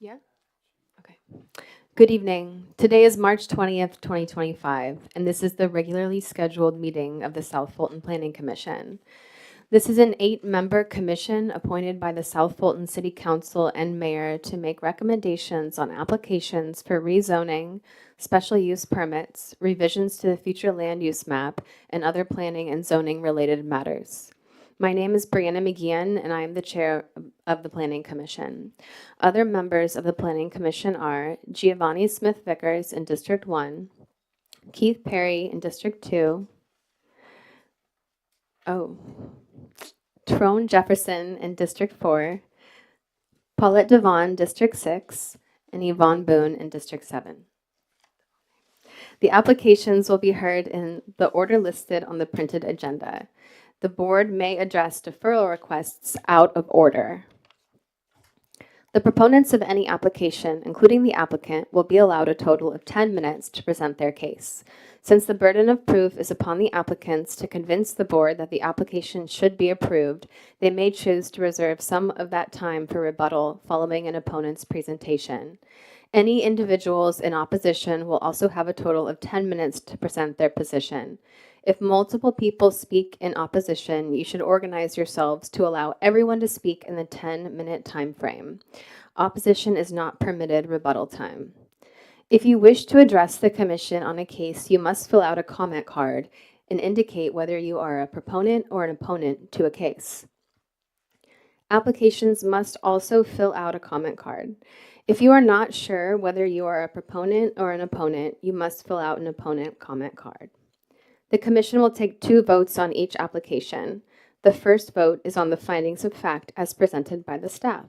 Yeah? Okay. Good evening. Today is March 20th, 2025, and this is the regularly scheduled meeting of the South Fulton Planning Commission. This is an 8-member commission appointed by the South Fulton City Council and Mayor to make recommendations on applications for rezoning, special use permits, revisions to the future land use map, and other planning and zoning related matters. My name is Brianna McGeehan, and I am the chair of the Planning Commission. Other members of the Planning Commission are Giovanni Smith Vickers in District 1, Keith Perry in District 2, Trone Jefferson in District 4, Paulette Devon, District 6, and Yvonne Boone in District 7. The applications will be heard in the order listed on the printed agenda. The board may address deferral requests out of order. The proponents of any application, including the applicant, will be allowed a total of 10 minutes to present their case. Since the burden of proof is upon the applicants to convince the board that the application should be approved, they may choose to reserve some of that time for rebuttal following an opponent's presentation. Any individuals in opposition will also have a total of 10 minutes to present their position. If multiple people speak in opposition, you should organize yourselves to allow everyone to speak in the 10-minute time frame. Opposition is not permitted rebuttal time. If you wish to address the commission on a case, you must fill out a comment card and indicate whether you are a proponent or an opponent to a case. Applications must also fill out a comment card. If you are not sure whether you are a proponent or an opponent, you must fill out an opponent comment card. The commission will take 2 votes on each application. The first vote is on the findings of fact as presented by the staff.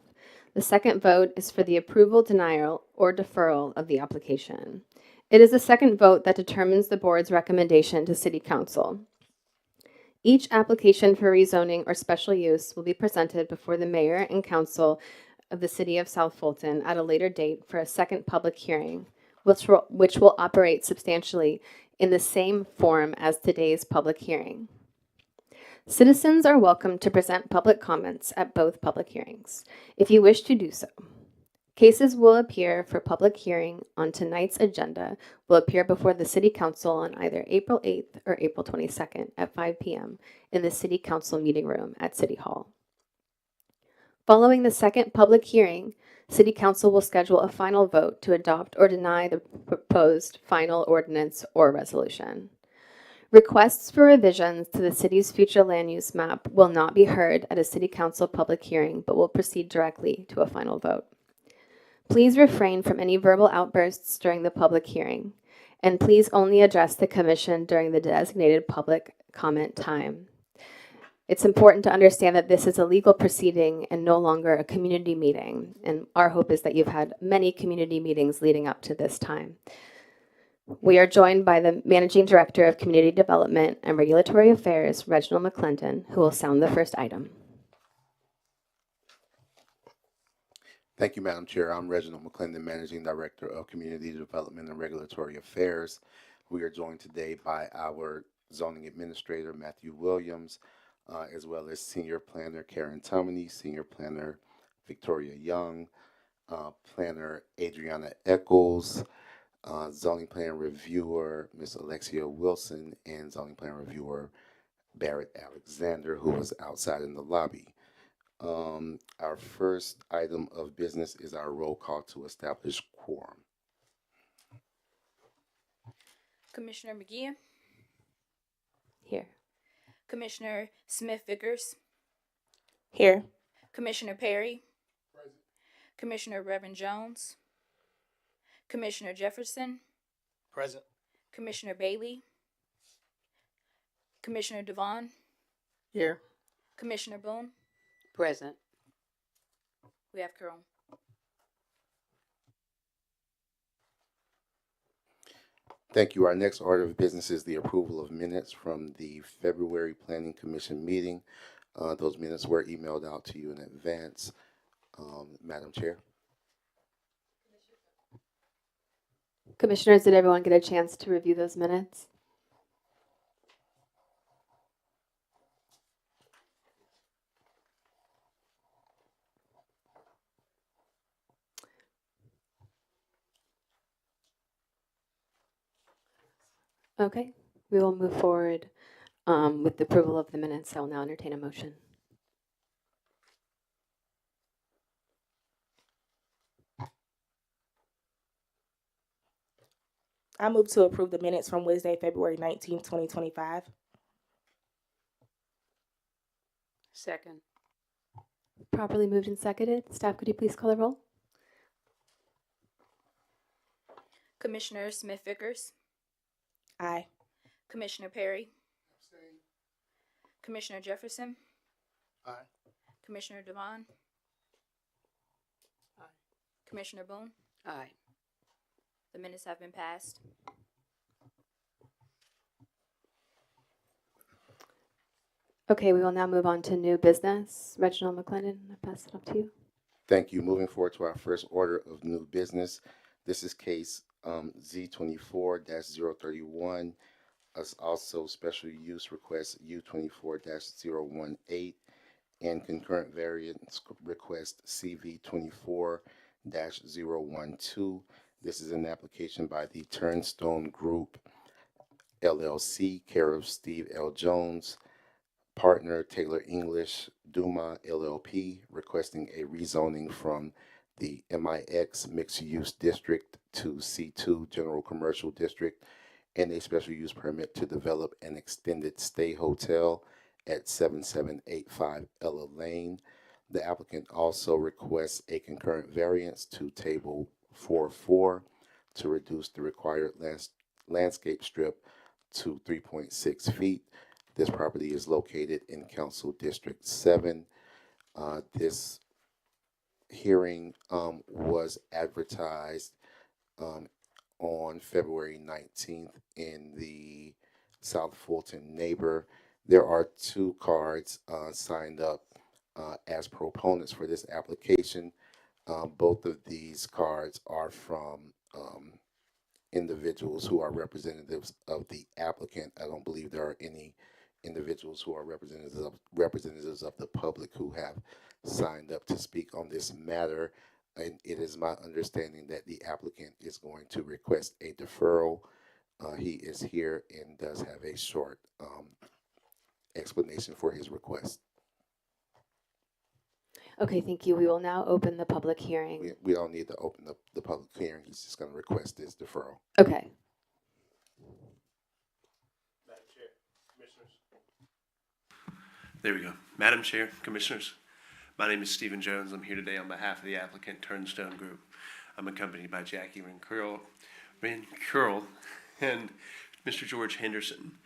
The second vote is for the approval, denial, or deferral of the application. It is the second vote that determines the board's recommendation to City Council. Each application for rezoning or special use will be presented before the mayor and council of the City of South Fulton at a later date for a second public hearing, which will operate substantially in the same form as today's public hearing. Citizens are welcome to present public comments at both public hearings, if you wish to do so. Cases will appear for public hearing on tonight's agenda will appear before the City Council on either April 8th or April 22nd at 5 p.m. in the City Council meeting room at City Hall. Following the second public hearing, City Council will schedule a final vote to adopt or deny the proposed final ordinance or resolution. Requests for revisions to the city's future land use map will not be heard at a City Council public hearing, but will proceed directly to a final vote. Please refrain from any verbal outbursts during the public hearing, and please only address the commission during the designated public comment time. It's important to understand that this is a legal proceeding and no longer a community meeting, and our hope is that you've had many community meetings leading up to this time. We are joined by the Managing Director of Community Development and Regulatory Affairs, Reginald McClendon, who will sound the first item. Thank you, Madam Chair. I'm Reginald McClendon, Managing Director of Community Development and Regulatory Affairs. We are joined today by our Zoning Administrator, Matthew Williams, as well as Senior Planner Karen Tomini, Senior Planner Victoria Young, Planner Adriana Eccles, Zoning Plan Reviewer Ms. Alexia Wilson, and Zoning Plan Reviewer Barrett Alexander, who is outside in the lobby. Our first item of business is our roll call to establish quorum. Commissioner McGee, Here. Commissioner Smith Vickers, Here. Commissioner Perry, present. Commissioner Reverend Jones, Commissioner Jefferson, Present. Commissioner Bailey, Commissioner Devon, Here. Commissioner Boone. Present. We have quorum. Thank you. Our next order of business is the approval of minutes from the February Planning Commission meeting. Those minutes were emailed out to you in advance. Madam Chair. Commissioners, did everyone get a chance to review those minutes? Okay, we will move forward with the approval of the minutes. I will now entertain a motion. I move to approve the minutes from Wednesday, February 19th, 2025. Second. Properly moved and seconded. Staff, could you please call the roll? Commissioner Smith Vickers, Aye. Commissioner Perry, Commissioner Jefferson, Aye. Commissioner Devon, Aye. Commissioner Boone. Aye. The minutes have been passed. Okay, we will now move on to new business. Reginald McClendon, I pass it off to you. Thank you. Moving forward to our first order of new business. This is case Z24-031. As also special use request U24-018 and concurrent variance request CV24-012. This is an application by the Turnstone Group LLC, care of Steve L. Jones, partner Taylor English, Duma LLP, requesting a rezoning from the MIX Mixed Use District to C2 General Commercial District, and a special use permit to develop an extended stay hotel at 7785 Ella Lane. The applicant also requests a concurrent variance to table 4.4 to reduce the required landscape strip to 3.6 feet. This property is located in Council District 7. This hearing was advertised on February 19th in the South Fulton Neighbor. There are 2 cards signed up as proponents for this application. Both of these cards are from individuals who are representatives of the applicant. I don't believe there are any individuals who are representatives of the public who have signed up to speak on this matter. And it is my understanding that the applicant is going to request a deferral. He is here and does have a short explanation for his request. Okay, thank you. We will now open the public hearing. We don't need to open up the public hearing. He's just going to request this deferral. Okay. Madam Chair, Commissioners. There we go. Madam Chair, Commissioners, my name is Stephen Jones. I'm here today on behalf of the applicant Turnstone Group. I'm accompanied by Jackie Curl, and Mr. George Henderson.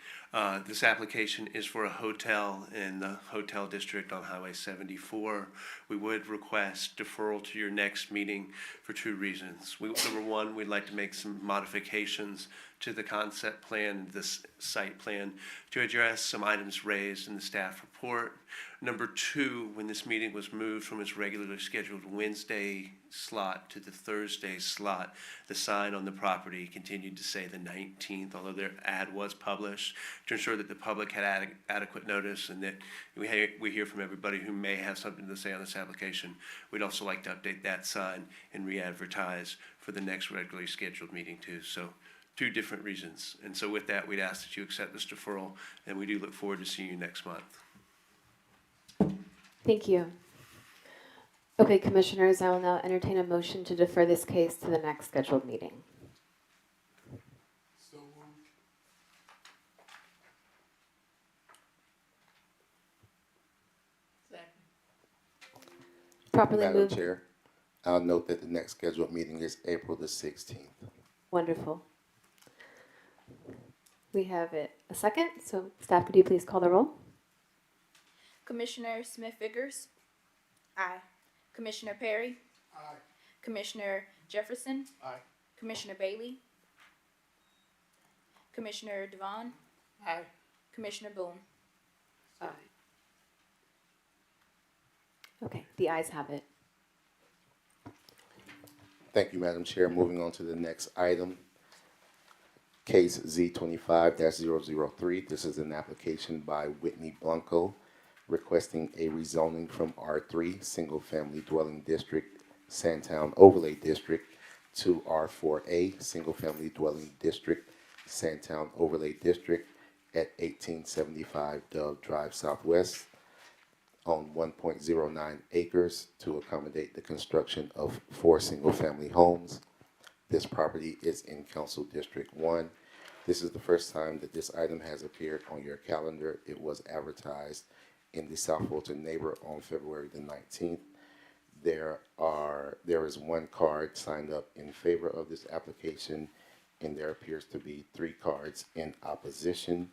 This application is for a hotel in the hotel district on Highway 74. We would request deferral to your next meeting for 2 reasons. Number one, we'd like to make some modifications to the concept plan, this site plan, to address some items raised in the staff report. Number 2, when this meeting was moved from its regularly scheduled Wednesday slot to the Thursday slot, the sign on the property continued to say the 19th, although their ad was published, to ensure that the public had adequate notice and that we hear from everybody who may have something to say on this application. We'd also like to update that sign and re-advertise for the next regularly scheduled meeting too. So 2 different reasons. And so with that, we'd ask that you accept this deferral, and we do look forward to seeing you next month. Thank you. Okay, Commissioners, I will now entertain a motion to defer this case to the next scheduled meeting. Properly Madam moved. Chair, I'll note that the next scheduled meeting is April the 16th. Wonderful. We have it a second, so staff, could you please call the roll? Commissioner Smith Vickers, Aye. Commissioner Perry, Aye. Commissioner Jefferson, Aye. Commissioner Bailey, Commissioner Devon, Aye. Commissioner Boone. Aye. Okay, the ayes have it. Thank you, Madam Chair. Moving on to the next item. Case Z25-003. This is an application by Whitney Blanco requesting a rezoning from R3 Single Family Dwelling District, Sandtown Overlay District to R4A Single Family Dwelling District, Sandtown Overlay District at 1875 Dove Drive Southwest on 1.09 acres to accommodate the construction of 4 single-family homes. This property is in Council District 1. This is the first time that this item has appeared on your calendar. It was advertised in the South Fulton Neighbor on February the 19th. There is 1 card signed up in favor of this application, and there appears to be 3 cards in opposition.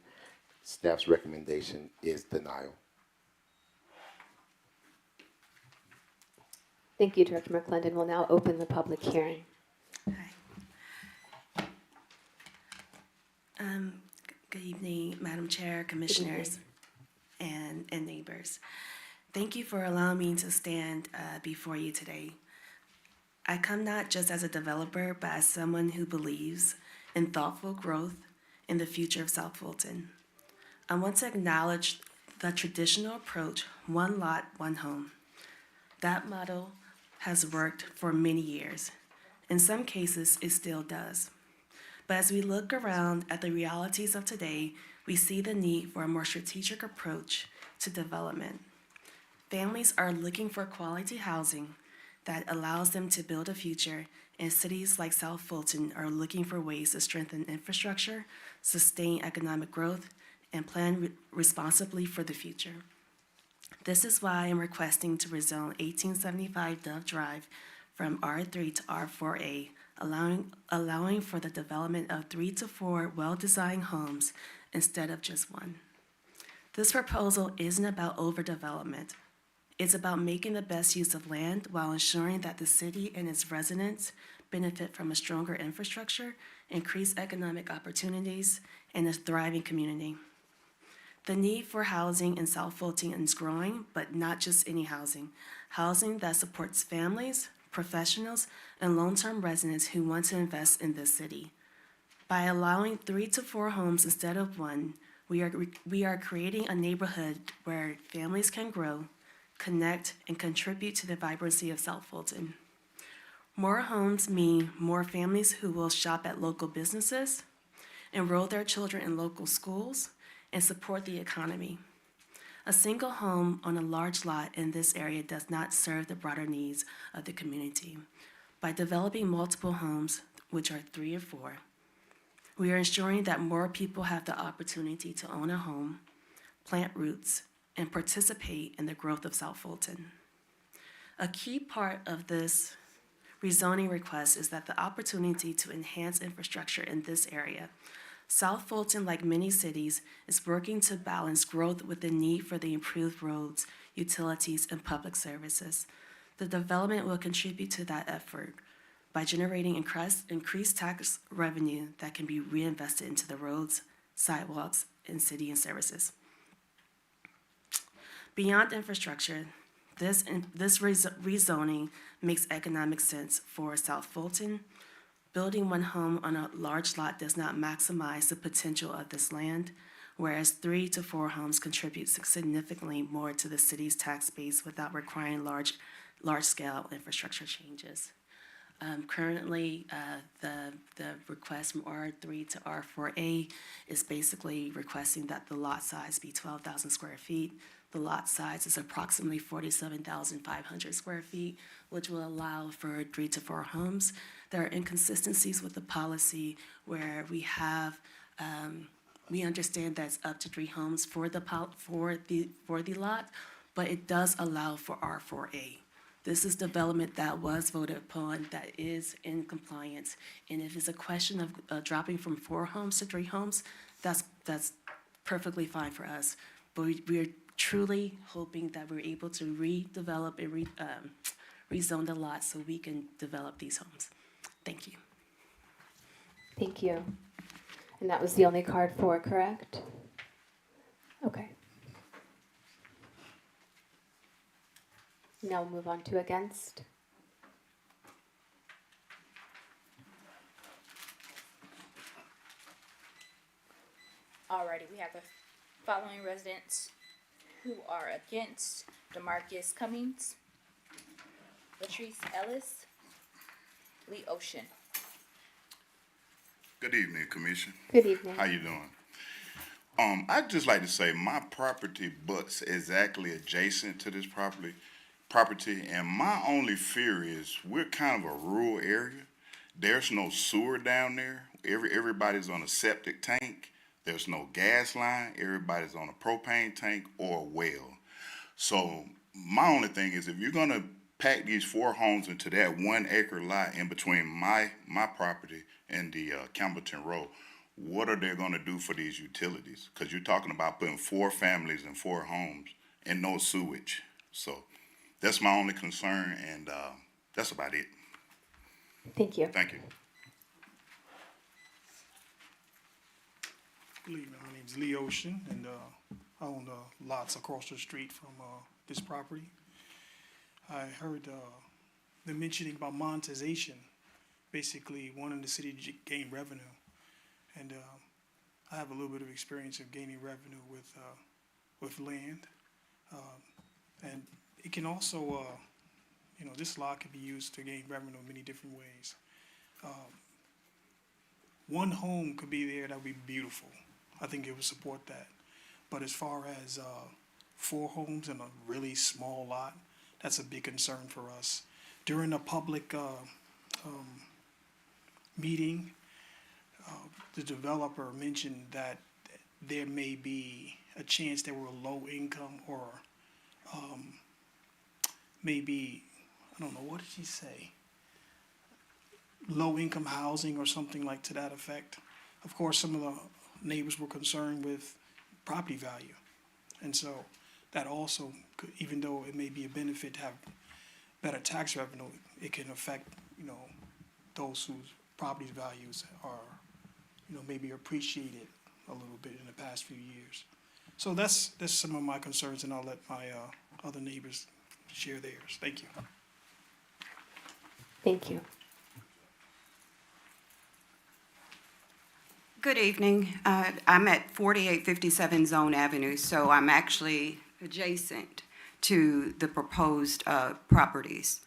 Staff's recommendation is denial. Thank you, Director McClendon. We'll now open the public hearing. Hi. Good evening, Madam Chair, Commissioners, and neighbors. Thank you for allowing me to stand before you today. I come not just as a developer, but as someone who believes in thoughtful growth in the future of South Fulton. I want to acknowledge the traditional approach, one lot, one home. That model has worked for many years. In some cases, it still does. But as we look around at the realities of today, we see the need for a more strategic approach to development. Families are looking for quality housing that allows them to build a future, and cities like South Fulton are looking for ways to strengthen infrastructure, sustain economic growth, and plan responsibly for the future. This is why I'm requesting to rezone 1875 Dove Drive from R3 to R4A, allowing for the development of 3 to 4 well-designed homes instead of just 1. This proposal isn't about overdevelopment. It's about making the best use of land while ensuring that the city and its residents benefit from a stronger infrastructure, increased economic opportunities, and a thriving community. The need for housing in South Fulton is growing, but not just any housing. Housing that supports families, professionals, and long-term residents who want to invest in this city. By allowing 3 to 4 homes instead of 1, we are creating a neighborhood where families can grow, connect, and contribute to the vibrancy of South Fulton. More homes mean more families who will shop at local businesses, enroll their children in local schools, and support the economy. A single home on a large lot in this area does not serve the broader needs of the community. By developing multiple homes, which are 3 or 4, we are ensuring that more people have the opportunity to own a home, plant roots, and participate in the growth of South Fulton. A key part of this rezoning request is that the opportunity to enhance infrastructure in this area. South Fulton, like many cities, is working to balance growth with the need for the improved roads, utilities, and public services. The development will contribute to that effort by generating increased tax revenue that can be reinvested into the roads, sidewalks, and city and services. Beyond infrastructure, this rezoning makes economic sense for South Fulton. Building 1 home on a large lot does not maximize the potential of this land, whereas 3 to 4 homes contribute significantly more to the city's tax base without requiring large-scale infrastructure changes. Currently, the request from R3 to R4A is basically requesting that the lot size be 12,000 square feet. The lot size is approximately 47,500 square feet, which will allow for 3 to 4 homes. There are inconsistencies with the policy where we have, we understand that's up to 3 homes for the lot, but it does allow for R4A. This is development that was voted upon, that is in compliance. And if it's a question of dropping from 4 homes to 3 homes, that's perfectly fine for us. But we are truly hoping that we're able to redevelop and rezone the lot so we can develop these homes. Thank you. Thank you. And that was the only card for, correct? Okay. Now we'll move on to against. Alrighty, we have the following residents who are against: DeMarcus Cummings, Latrice Ellis, Lee Ocean. Good evening, Commission. Good evening. How you doing? I'd just like to say my property butts exactly adjacent to this property, and my only fear is we're kind of a rural area. There's no sewer down there. Everybody's on a septic tank. There's no gas line. Everybody's on a propane tank or a well. So my only thing is if you're gonna pack these 4 homes into that 1 acre lot in between my property and the Campbellton Road, what are they gonna do for these utilities? Because you're talking about putting 4 families in 4 homes and no sewage. So that's my only concern, and that's about it. Thank you. Thank you. Good evening. My name's Lee Ocean, and I own lots across the street from this property. I heard them mentioning about monetization, basically wanting the city to gain revenue. And I have a little bit of experience of gaining revenue with land. And it can also, this lot can be used to gain revenue in many different ways. 1 home could be there, that would be beautiful. I think it would support that. But as far as 4 homes in a really small lot, that's a big concern for us. During a public meeting, the developer mentioned that there may be a chance they were low income or maybe, I don't know, what did she say? Low income housing or something like to that effect. Of course, some of the neighbors were concerned with property value. And so that also, could, even though it may be a benefit to have better tax revenue, it can affect, those whose property values are, maybe appreciated a little bit in the past few years. So that's some of my concerns, and I'll let my other neighbors share theirs. Thank you. Thank you. Good evening. I'm at 4857 Zone Avenue, so I'm actually adjacent to the proposed properties.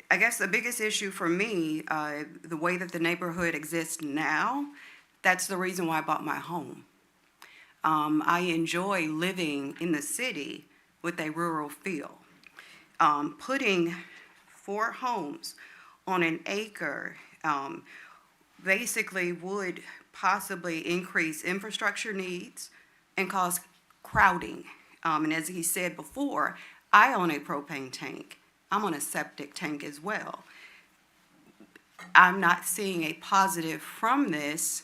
I guess the biggest issue for me, the way that the neighborhood exists now, that's the reason why I bought my home. I enjoy living in the city with a rural feel. Putting 4 homes on an acre basically would possibly increase infrastructure needs and cause crowding. And as he said before, I own a propane tank. I'm on a septic tank as well. I'm not seeing a positive from this,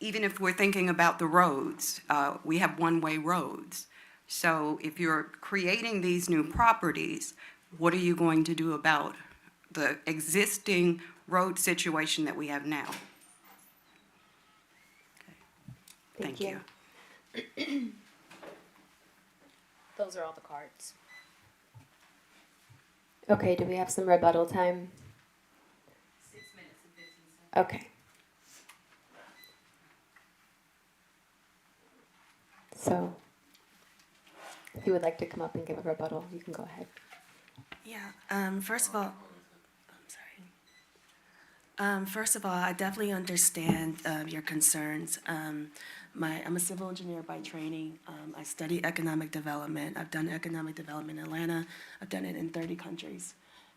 even if we're thinking about the roads. We have one-way roads. So if you're creating these new properties, what are you going to do about the existing road situation that we have now? Okay. Thank you. Those are all the cards. Okay, do we have some rebuttal time? 6 minutes and 15 seconds. Okay. So, if you would like to come up and give a rebuttal, you can go ahead. Yeah, first of all, first of all, I definitely understand your concerns. I'm a civil engineer by training. I study economic development. I've done economic development in Atlanta. I've done it in 30 countries.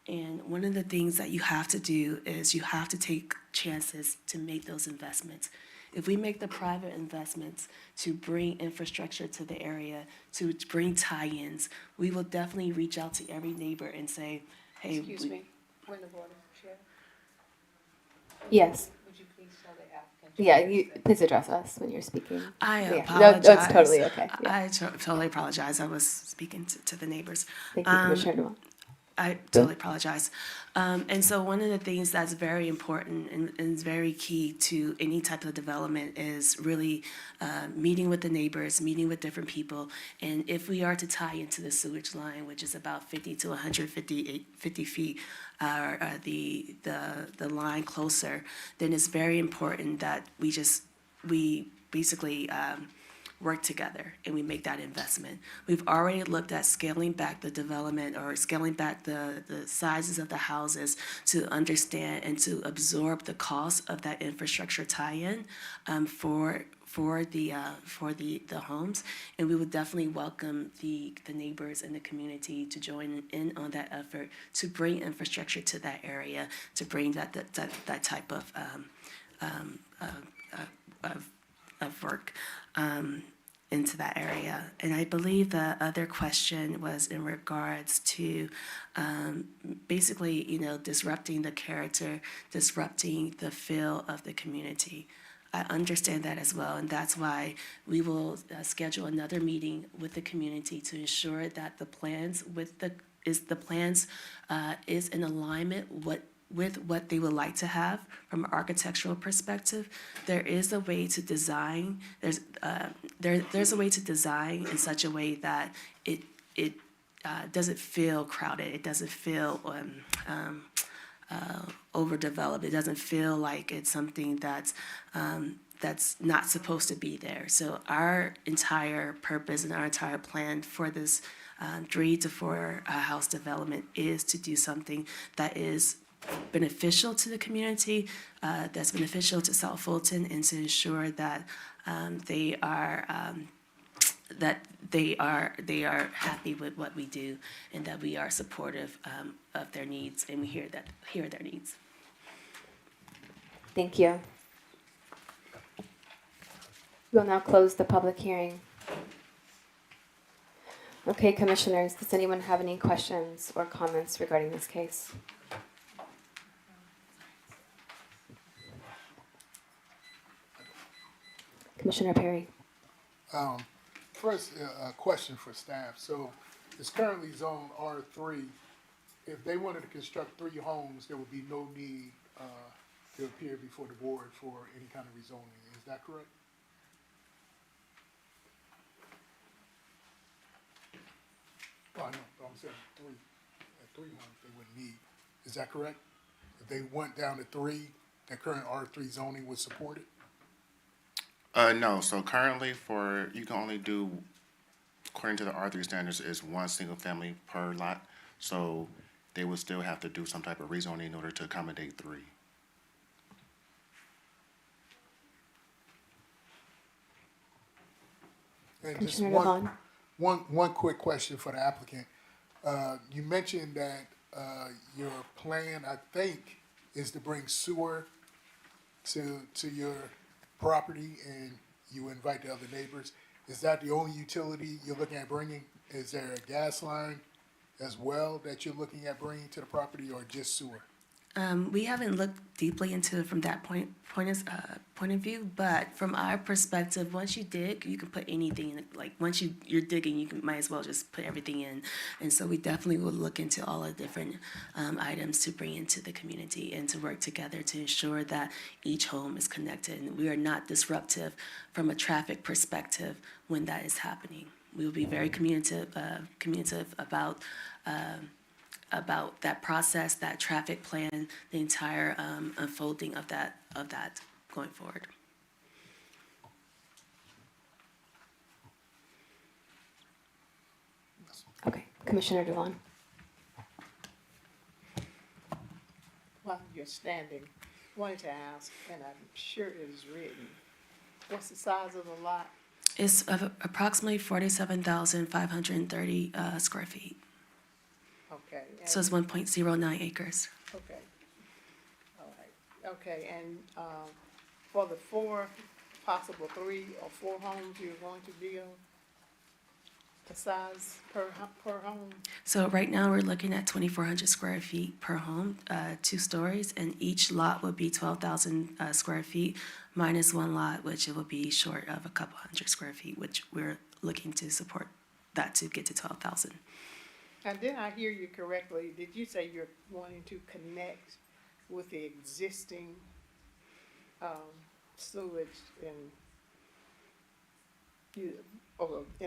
And one of the things that you have to do is you have to take chances to make those investments. If we make the private investments to bring infrastructure to the area, to bring tie-ins, we will definitely reach out to every neighbor and say, hey. Excuse me, point of order, Chair. Yes. Would you please tell the applicant? Yeah, you please address us when you're speaking. I Yeah. apologize. No, it's totally okay. Yeah. I totally apologize. I was speaking to the neighbors. Thank you, Commissioner Noel. I totally apologize. And so one of the things that's very important and is very key to any type of development is really meeting with the neighbors, meeting with different people. And if we are to tie into the sewage line, which is about 50 to 150 feet, the line closer, then it's very important that we basically work together and we make that investment. We've already looked at scaling back the development or scaling back the sizes of the houses to understand and to absorb the cost of that infrastructure tie-in for the homes, and we would definitely welcome the neighbors and the community to join in on that effort to bring infrastructure to that area, to bring that type of work into that area. And I believe the other question was in regards to basically, disrupting the character, disrupting the feel of the community. I understand that as well, and that's why we will schedule another meeting with the community to ensure that the plans is in alignment with what they would like to have from an architectural perspective. There is a way to design. There's a way to design in such a way that it doesn't feel crowded. It doesn't feel overdeveloped. It doesn't feel like it's something that's not supposed to be there. So our entire purpose and our entire plan for this 3 to 4 house development is to do something that is beneficial to the community, that's beneficial to South Fulton, and to ensure that they are happy with what we do, and that we are supportive of their needs, and we hear their needs. Thank you. We'll now close the public hearing. Okay, commissioners, does anyone have any questions or comments regarding this case? Commissioner Perry. First, a question for staff. So it's currently zone R3. If they wanted to construct 3 homes, there would be no need to appear before the board for any kind of rezoning. Is that correct? Oh, I know, but I'm saying 3. At 3 homes, they wouldn't need. Is that correct? If they went down to 3, the current R3 zoning would support it? No, so currently you can only do, according to the R3 standards, is 1 single family per lot. So they would still have to do some type of rezoning in order to accommodate 3. And just Commissioner Devon. one quick question for the applicant. You mentioned that your plan, I think, is to bring sewer to your property, and you invite the other neighbors. Is that the only utility you're looking at bringing? Is there a gas line as well that you're looking at bringing to the property, or just sewer? We haven't looked deeply into it from that point of view, but from our perspective, once you dig, you can put anything in. Like once you're digging, you might as well just put everything in. And so we definitely will look into all the different items to bring into the community and to work together to ensure that each home is connected and we are not disruptive from a traffic perspective when that is happening. We will be very communicative about that process, that traffic plan, the entire unfolding of that going forward. Okay, Commissioner Devon. While you're standing, wanted to ask, and I'm sure it is written, what's the size of the lot? It's approximately 47,530 square feet. Okay. So it's 1.09 acres. Okay. All right. Okay, and for the 4 possible 3 or 4 homes you're going to build, the size per home? So right now we're looking at 2,400 square feet per home, 2 stories, and each lot would be 12,000 square feet minus 1 lot, which it would be short of a couple hundred square feet, which we're looking to support that to get to 12,000. And did I hear you correctly? Did you say you're wanting to connect with the existing sewage in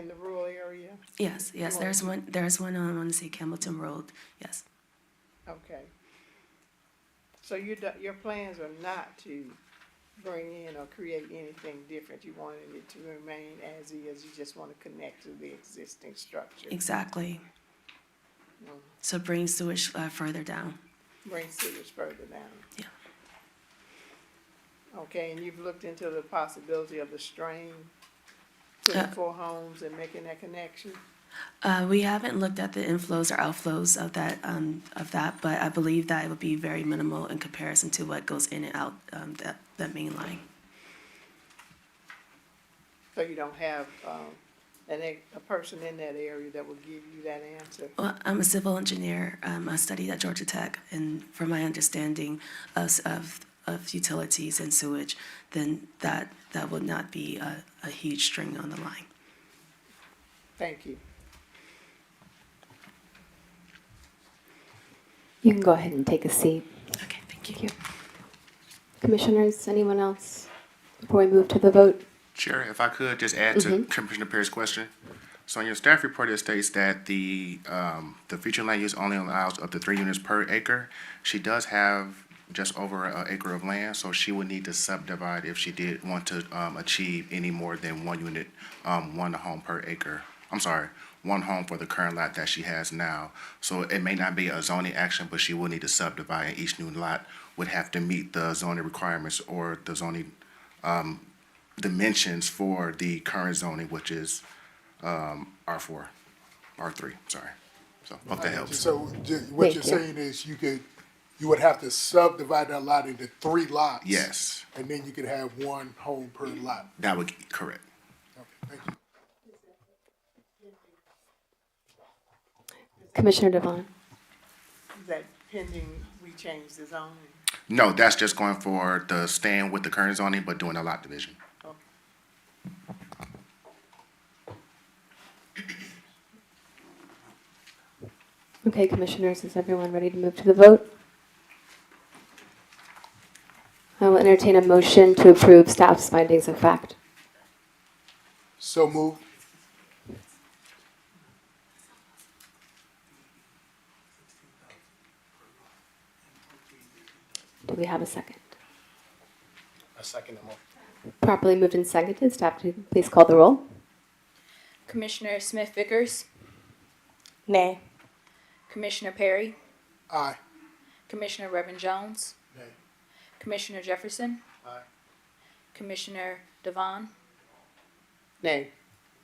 the rural area? Yes, there's one on, I want to say Campbellton Road, yes. Okay. So your plans are not to bring in or create anything different. You wanted it to remain as is. You just want to connect to the existing structure. Exactly. So bring sewage further down. Bring sewage further down. Yeah. Okay, and you've looked into the possibility of the strain to the four homes and making that connection? We haven't looked at the inflows or outflows of that, but I believe that it would be very minimal in comparison to what goes in and out that main line. So you don't have, a person in that area that will give you that answer? Well, I'm a civil engineer. I studied at Georgia Tech, and from my understanding of utilities and sewage, then that would not be a huge string on the line. Thank you. You can go ahead and take a seat. Okay, thank you. Thank you. Commissioners, anyone else before we move to the vote? Chair, if I could just add to Commissioner Perry's question. So in your staff report, it states that the future land use only allows up to 3 units per acre. She does have just over an acre of land, so she would need to subdivide if she did want to achieve any more than 1 unit, 1 home per acre. I'm sorry, 1 home for the current lot that she has now. So it may not be a zoning action, but she will need to subdivide, and each new lot would have to meet the zoning requirements or the zoning dimensions for the current zoning, which is R4, R3, sorry. So hope that helps. So what you're Thank you. saying is you would have to subdivide that lot into 3 lots? Yes, And then you could have 1 home per lot? that would be correct. Okay, thank you. Commissioner Devon. Is that pending we change the zoning? No, that's just going for the staying with the current zoning, but doing a lot division. Okay, commissioners, is everyone ready to move to the vote? I will entertain a motion to approve staff's findings of fact. So moved. Do we have a second? A second more. Properly moved and seconded. Staff, please call the roll. Commissioner Smith Vickers, Nay. Commissioner Perry, Aye. Commissioner Reverend Jones, Nay. Commissioner Jefferson, Aye. Commissioner Devon, Nay.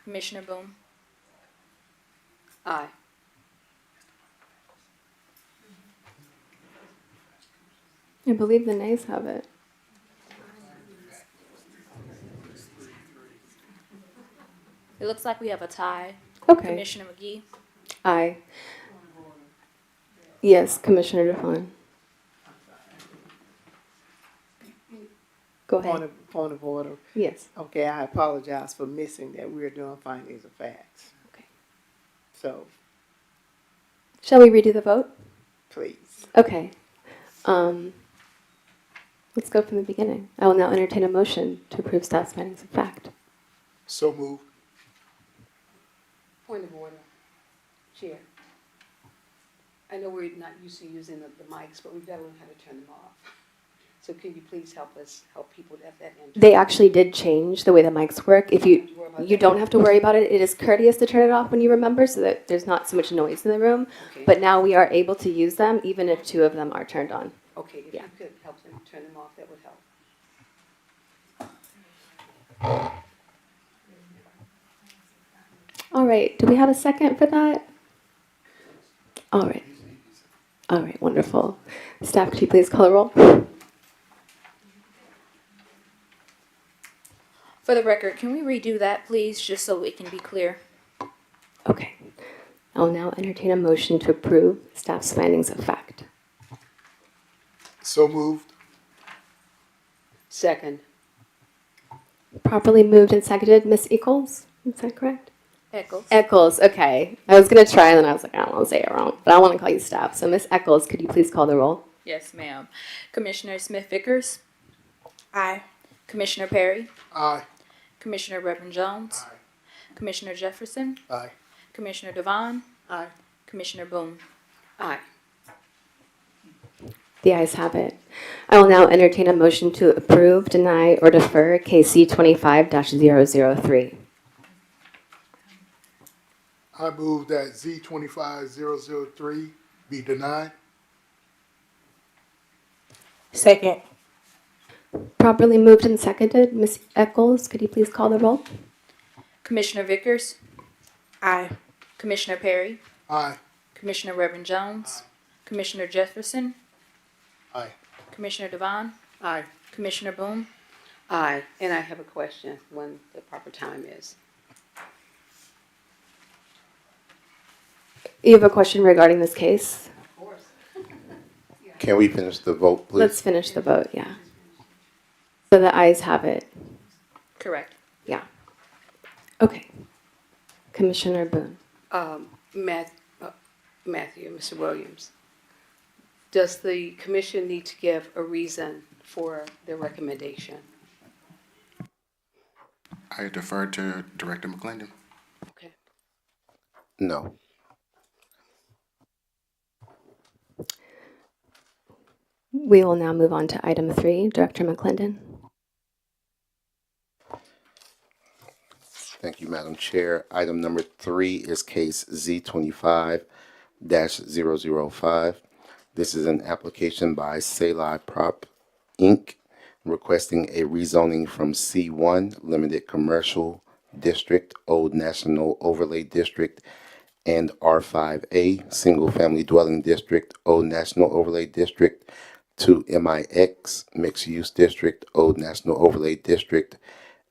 Commissioner Boone. Aye. I believe the nays have it. It looks like we have a tie. Okay. Commissioner McGee, Aye. Yes, Commissioner Devon. Go ahead. Point of order. Yes. Okay, I apologize for missing that we're doing findings of facts. Okay. So, Shall we redo the vote? please. Okay. Let's go from the beginning. I will now entertain a motion to approve staff's findings of fact. So moved. Point of order, Chair. I know we're not used to using the mics, but we've got to learn how to turn them off. So can you please help people at that end? They actually did change the way the mics work. If you don't have to worry about it. It is courteous to turn it off when you remember so that there's not so much noise in the room. Okay. But now we are able to use them even if 2 of them are turned on. Okay, if Yeah. you could help them turn them off, that would help. All right. Do we have a second for that? All right. All right. Wonderful. Staff, could you please call the roll? for the record, can we redo that, please, just so it can be clear? Okay. I'll now entertain a motion to approve staff's findings of fact. So moved. Second. Properly moved and seconded. Ms. Eccles, is that correct? Eccles. Eccles, okay. I was going to try and then I was like, I don't want to say it wrong, but I want to call you staff. So Ms. Eccles, could you please call the roll? Yes, ma'am. Commissioner Smith Vickers, Aye. Commissioner Perry, Aye. Commissioner Reverend Jones, Commissioner Jefferson, Aye. Commissioner Devon, Aye. Commissioner Boone. Aye. The ayes have it. I will now entertain a motion to approve, deny, or defer KC 25-003. I move that Z 25-003 be denied. Second. Properly moved and seconded. Ms. Eccles, could you please call the roll? Commissioner Vickers, Aye. Commissioner Perry, Aye. Commissioner Reverend Jones, Commissioner Jefferson, Aye. Commissioner Devon, Aye. Commissioner Boone. Aye, and I have a question when the proper time is. You have a question regarding this case? Can we finish the vote, please? Let's finish the vote, yeah. So the ayes have it. Correct. Yeah. Okay. Commissioner Boone. Matthew, Mr. Williams, does the commission need to give a reason for their recommendation? I defer to Director McClendon. Okay. No. We will now move on to item 3. Director McClendon. Thank you, Madam Chair. Item number 3 is case Z25-005. This is an application by Selah Prop, Inc., requesting a rezoning from C1 Limited Commercial District, Old National Overlay District, and R5A Single Family Dwelling District, Old National Overlay District, to MIX Mixed Use District, Old National Overlay District,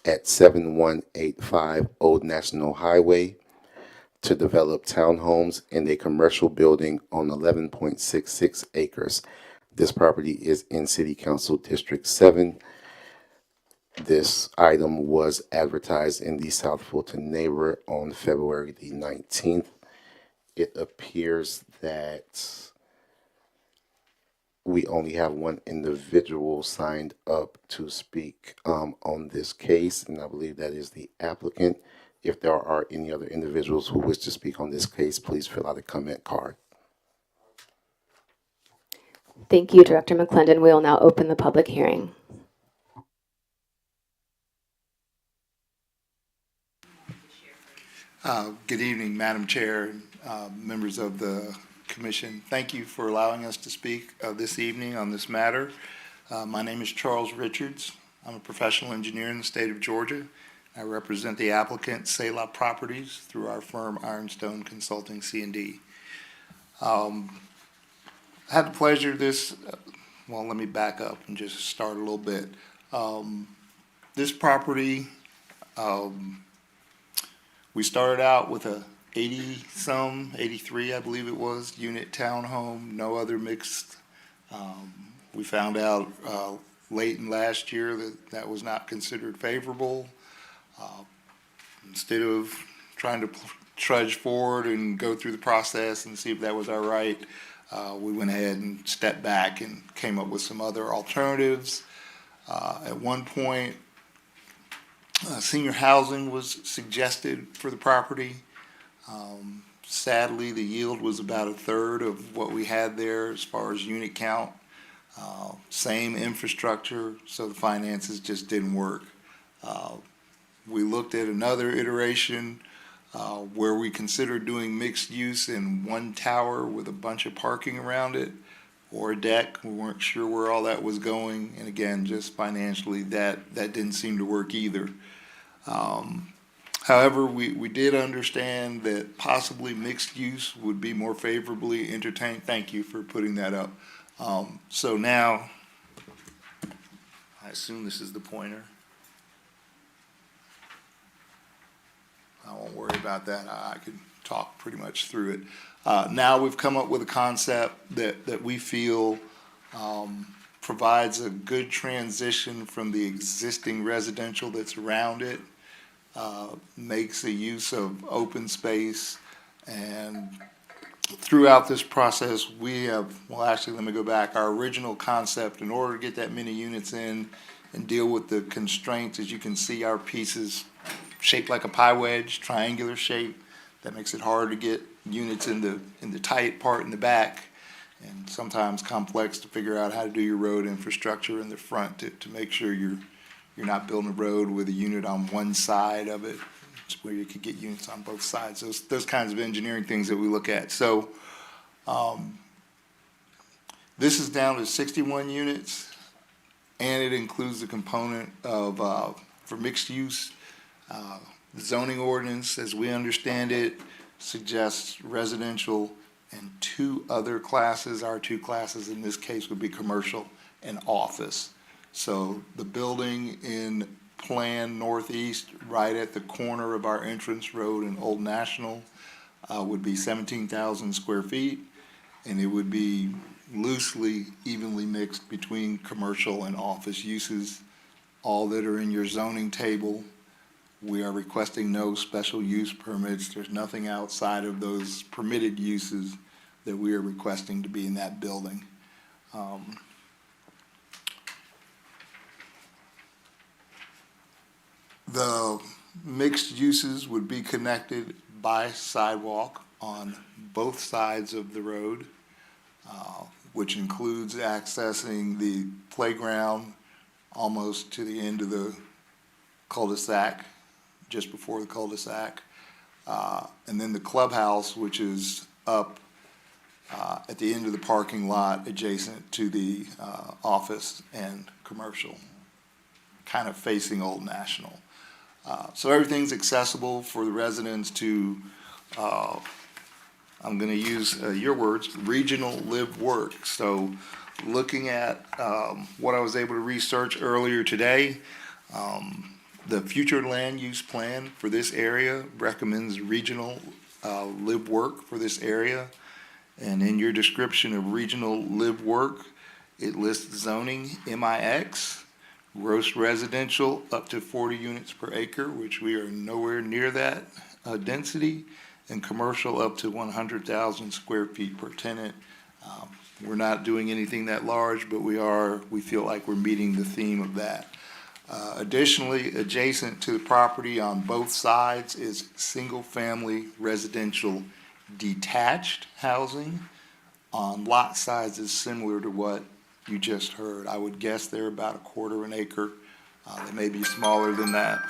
at 7185 Old National Highway, to develop townhomes in a commercial building on 11.66 acres. This property is in City Council District 7. This item was advertised in the South Fulton Neighbor on February the 19th. It appears that we only have one individual signed up to speak on this case, and I believe that is the applicant. If there are any other individuals who wish to speak on this case, please fill out a comment card. Thank you, Director McClendon. We will now open the public hearing. Good evening, Madam Chair, members of the Commission. Thank you for allowing us to speak this evening on this matter. My name is Charles Richards. I'm a professional engineer in the state of Georgia. I represent the applicant Selah Properties through our firm Ironstone Consulting C&D. I had the pleasure well, let me back up and just start a little bit. This property, we started out with a 83, I believe it was, unit townhome, no other mixed. We found out late in last year that was not considered favorable. Instead of trying to trudge forward and go through the process and see if that was all right, we went ahead and stepped back and came up with some other alternatives. At one point, senior housing was suggested for the property. Sadly, the yield was about a third of what we had there as far as unit count. Same infrastructure, so the finances just didn't work. We looked at another iteration where we considered doing mixed use in one tower with a bunch of parking around it, or a deck. We weren't sure where all that was going, and again, just financially, that didn't seem to work either. However, we did understand that possibly mixed use would be more favorably entertained. Thank you for putting that up. So now, I assume this is the pointer. I won't worry about that. I could talk pretty much through it. Now we've come up with a concept that we feel provides a good transition from the existing residential that's around it, makes a use of open space, and throughout this process we have, well actually let me go back, our original concept, in order to get that many units in and deal with the constraints, as you can see, our pieces shaped like a pie wedge, triangular shape. That makes it hard to get units in the tight part in the back. and sometimes complex to figure out how to do your road infrastructure in the front to make sure you're not building a road with a unit on one side of it, where you could get units on both sides. Those kinds of engineering things that we look at. So, this is down to 61 units, and it includes the component of, for mixed use. The zoning ordinance, as we understand it, suggests residential and two other classes. Our two classes in this case would be commercial and office. So the building in Plan Northeast, right at the corner of our entrance road in Old National, would be 17,000 square feet, and it would be loosely, evenly mixed between commercial and office uses, all that are in your zoning table. We are requesting no special use permits. There's nothing outside of those permitted uses that we are requesting to be in that building. The mixed uses would be connected by sidewalk on both sides of the road, which includes accessing the playground almost to the end of the cul-de-sac, just before the cul-de-sac. And then the clubhouse, which is up at the end of the parking lot adjacent to the office and commercial, kind of facing Old National. So everything's accessible for the residents to, I'm going to use your words, regional live work. So looking at what I was able to research earlier today, the future land use plan for this area recommends regional live work for this area. And in your description of regional live work, it lists zoning MIX, gross residential up to 40 units per acre, which we are nowhere near that density, and commercial up to 100,000 square feet per tenant. We're not doing anything that large, but we feel like we're meeting the theme of that. Additionally, adjacent to the property on both sides is single-family residential detached housing on lot sizes similar to what you just heard. I would guess they're about 1/4 acre. They may be smaller than that.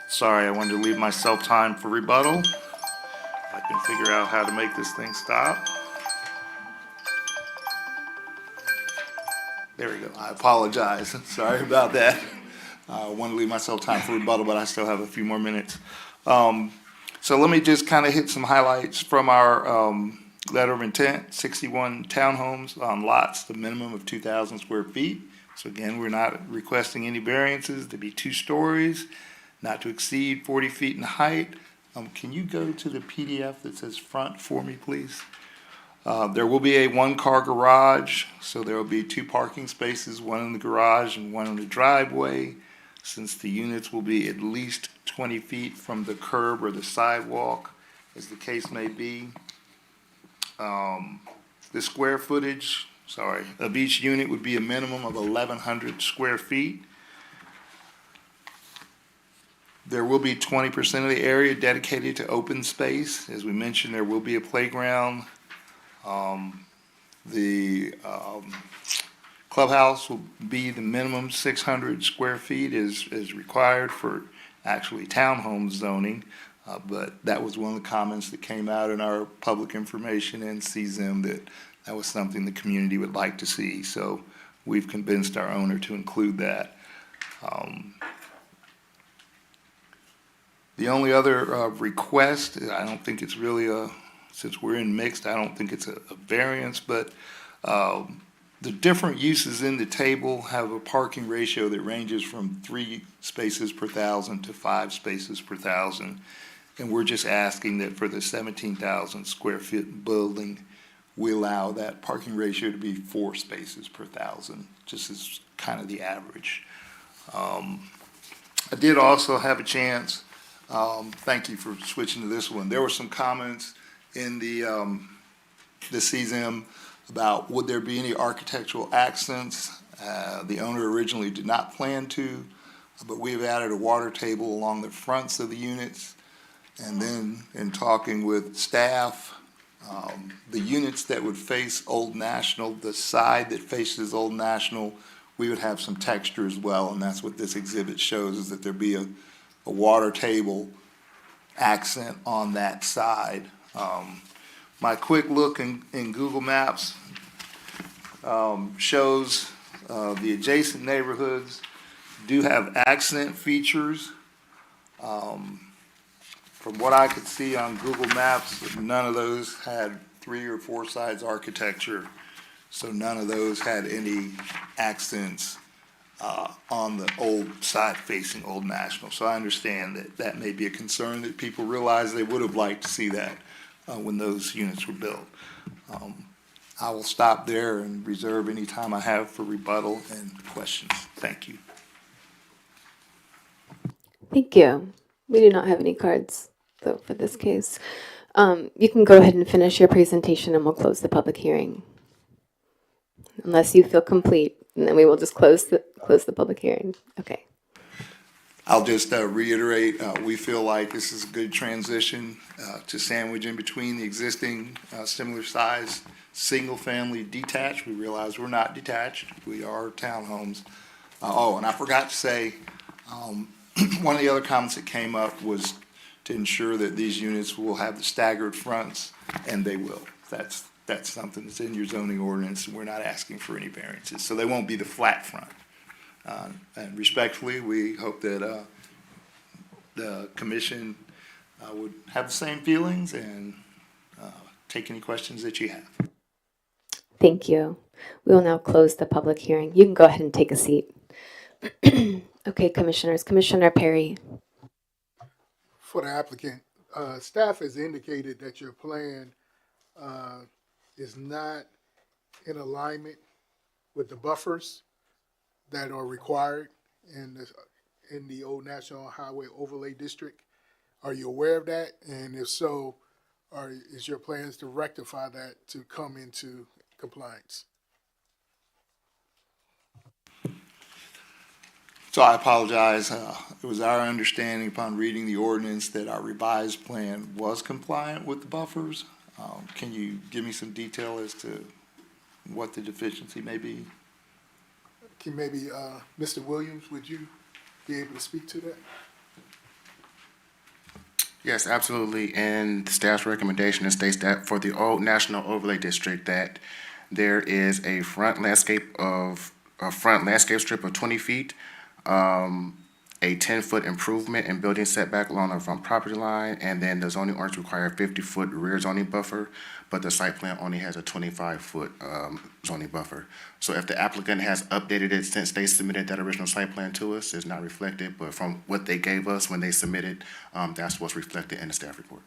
Sorry, I wanted to leave myself time for rebuttal. I can figure out how to make this thing stop. There we go. I apologize. Sorry about that. I want to leave myself time for rebuttal, but I still have a few more minutes. So let me just kind of hit some highlights from our letter of intent. 61 townhomes on lots, the minimum of 2,000 square feet. So again, we're not requesting any variances to be 2 stories, not to exceed 40 feet in height. Can you go to the PDF that says front for me, please? There will be a 1-car garage, so there will be 2 parking spaces, one in the garage and one in the driveway, since the units will be at least 20 feet from the curb or the sidewalk, as the case may be. The square footage, of each unit would be a minimum of 1,100 square feet. There will be 20% of the area dedicated to open space. As we mentioned, there will be a playground. The clubhouse will be the minimum 600 square feet is required for actually townhome zoning. But that was one of the comments that came out in our public information and CZIM that was something the community would like to see. So we've convinced our owner to include that. The only other request, I don't think it's really since we're in mixed, I don't think it's a variance, but the different uses in the table have a parking ratio that ranges from 3 spaces per 1,000 to 5 spaces per 1,000. And we're just asking that for the 17,000 square foot building, we allow that parking ratio to be 4 spaces per 1,000, just as kind of the average. I did also have a chance, thank you for switching to this one. There were some comments in the CZIM about would there be any architectural accents. The owner originally did not plan to, but we've added a water table along the fronts of the units. And then in talking with staff, The units that would face Old National, the side that faces Old National, we would have some texture as well, and that's what this exhibit shows, is that there be a water table accent on that side. My quick look in Google Maps shows the adjacent neighborhoods do have accent features. From what I could see on Google Maps, none of those had 3 or 4 sides architecture, so none of those had any accents on the old side facing Old National. So I understand that that may be a concern that people realize they would have liked to see that when those units were built. I will stop there and reserve any time I have for rebuttal and questions. Thank you. Thank you. We do not have any cards, though, for this case. You can go ahead and finish your presentation and we'll close the public hearing. Unless you feel complete, and then we will just close the public hearing. Okay. I'll just reiterate, we feel like this is a good transition to sandwich in between the existing similar size single-family detached. We realize we're not detached. We are townhomes. Oh, and I forgot to say, one of the other comments that came up was to ensure that these units will have the staggered fronts, and they will. That's something that's in your zoning ordinance, and we're not asking for any variances. So they won't be the flat front. And respectfully, we hope that the commission would have the same feelings and take any questions that you have. Thank you. We will now close the public hearing. You can go ahead and take a seat. Okay, commissioners. Commissioner Perry. For the applicant, staff has indicated that your plan is not in alignment with the buffers that are required in the Old National Highway Overlay District. Are you aware of that? And if so, is your plans to rectify that to come into compliance? So I apologize. It was our understanding upon reading the ordinance that our revised plan was compliant with the buffers. Can you give me some detail as to what the deficiency may be? Can maybe, Mr. Williams, would you be able to speak to that? Yes, absolutely. And staff's recommendation states that for the Old National Overlay District, that there is a front landscape strip of 20 feet, a 10-foot improvement in building setback along the front property line, and then the zoning ordinance require a 50-foot rear zoning buffer, but the site plan only has a 25-foot zoning buffer. So if the applicant has updated it since they submitted that original site plan to us, it's not reflected, but from what they gave us when they submitted, that's what's reflected in the staff report.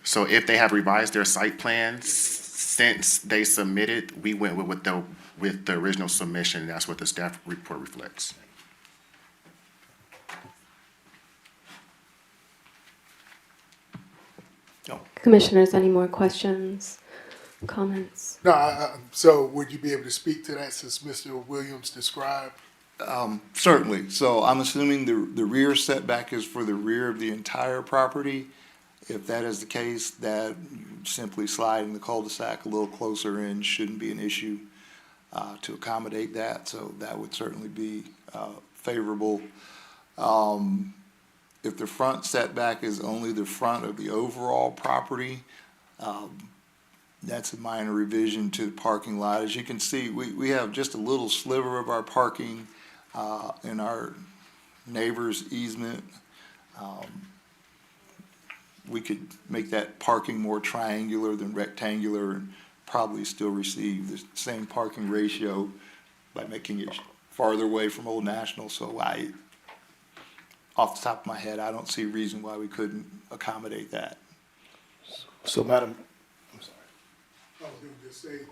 So if they have revised their site plans since they submitted, we went with the original submission. That's what the staff report reflects. Commissioners, any more questions, comments? No, so would you be able to speak to that since Mr. Williams described? Certainly. So I'm assuming the rear setback is for the rear of the entire property. If that is the case, that simply sliding the cul-de-sac a little closer in shouldn't be an issue to accommodate that. So that would certainly be favorable. If the front setback is only the front of the overall property, that's a minor revision to the parking lot. As you can see, we have just a little sliver of our parking in our neighbor's easement. We could make that parking more triangular than rectangular and probably still receive the same parking ratio by making it farther away from Old National. So off the top of my head, I don't see a reason why we couldn't accommodate that. So, Madam, I'm sorry. I was going to just say,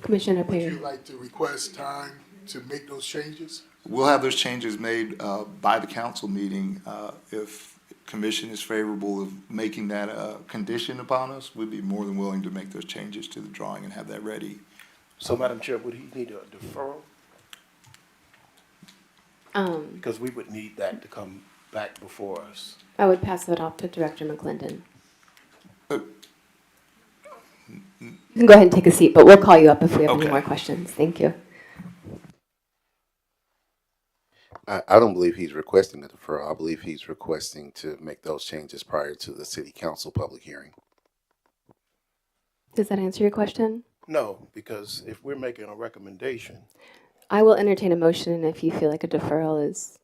Commissioner would Perry. you like to request time to make those changes? We'll have those changes made by the council meeting. If commission is favorable of making that a condition upon us, we'd be more than willing to make those changes to the drawing and have that ready. So, Madam Chair, would he need a deferral? Because we would need that to come back before us. I would pass that off to Director McClendon. You can go ahead and take a seat, but we'll call you up if we have any Okay. more questions. Thank you. I don't believe he's requesting a deferral. I believe he's requesting to make those changes prior to the city council public hearing. Does that answer your question? No, because if we're making a recommendation, I will entertain a motion if you feel like a deferral is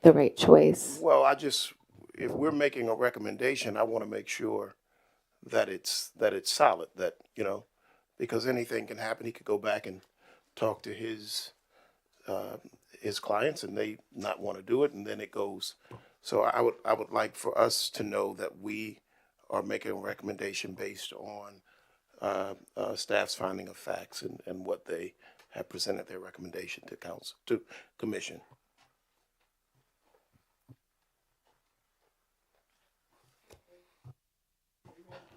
the right choice. well, if we're making a recommendation, I want to make sure that it's solid, that, because anything can happen. He could go back and talk to his clients and they not want to do it, and then it goes. So I would like for us to know that we are making a recommendation based on staff's finding of facts and what they have presented their recommendation to council, to commission.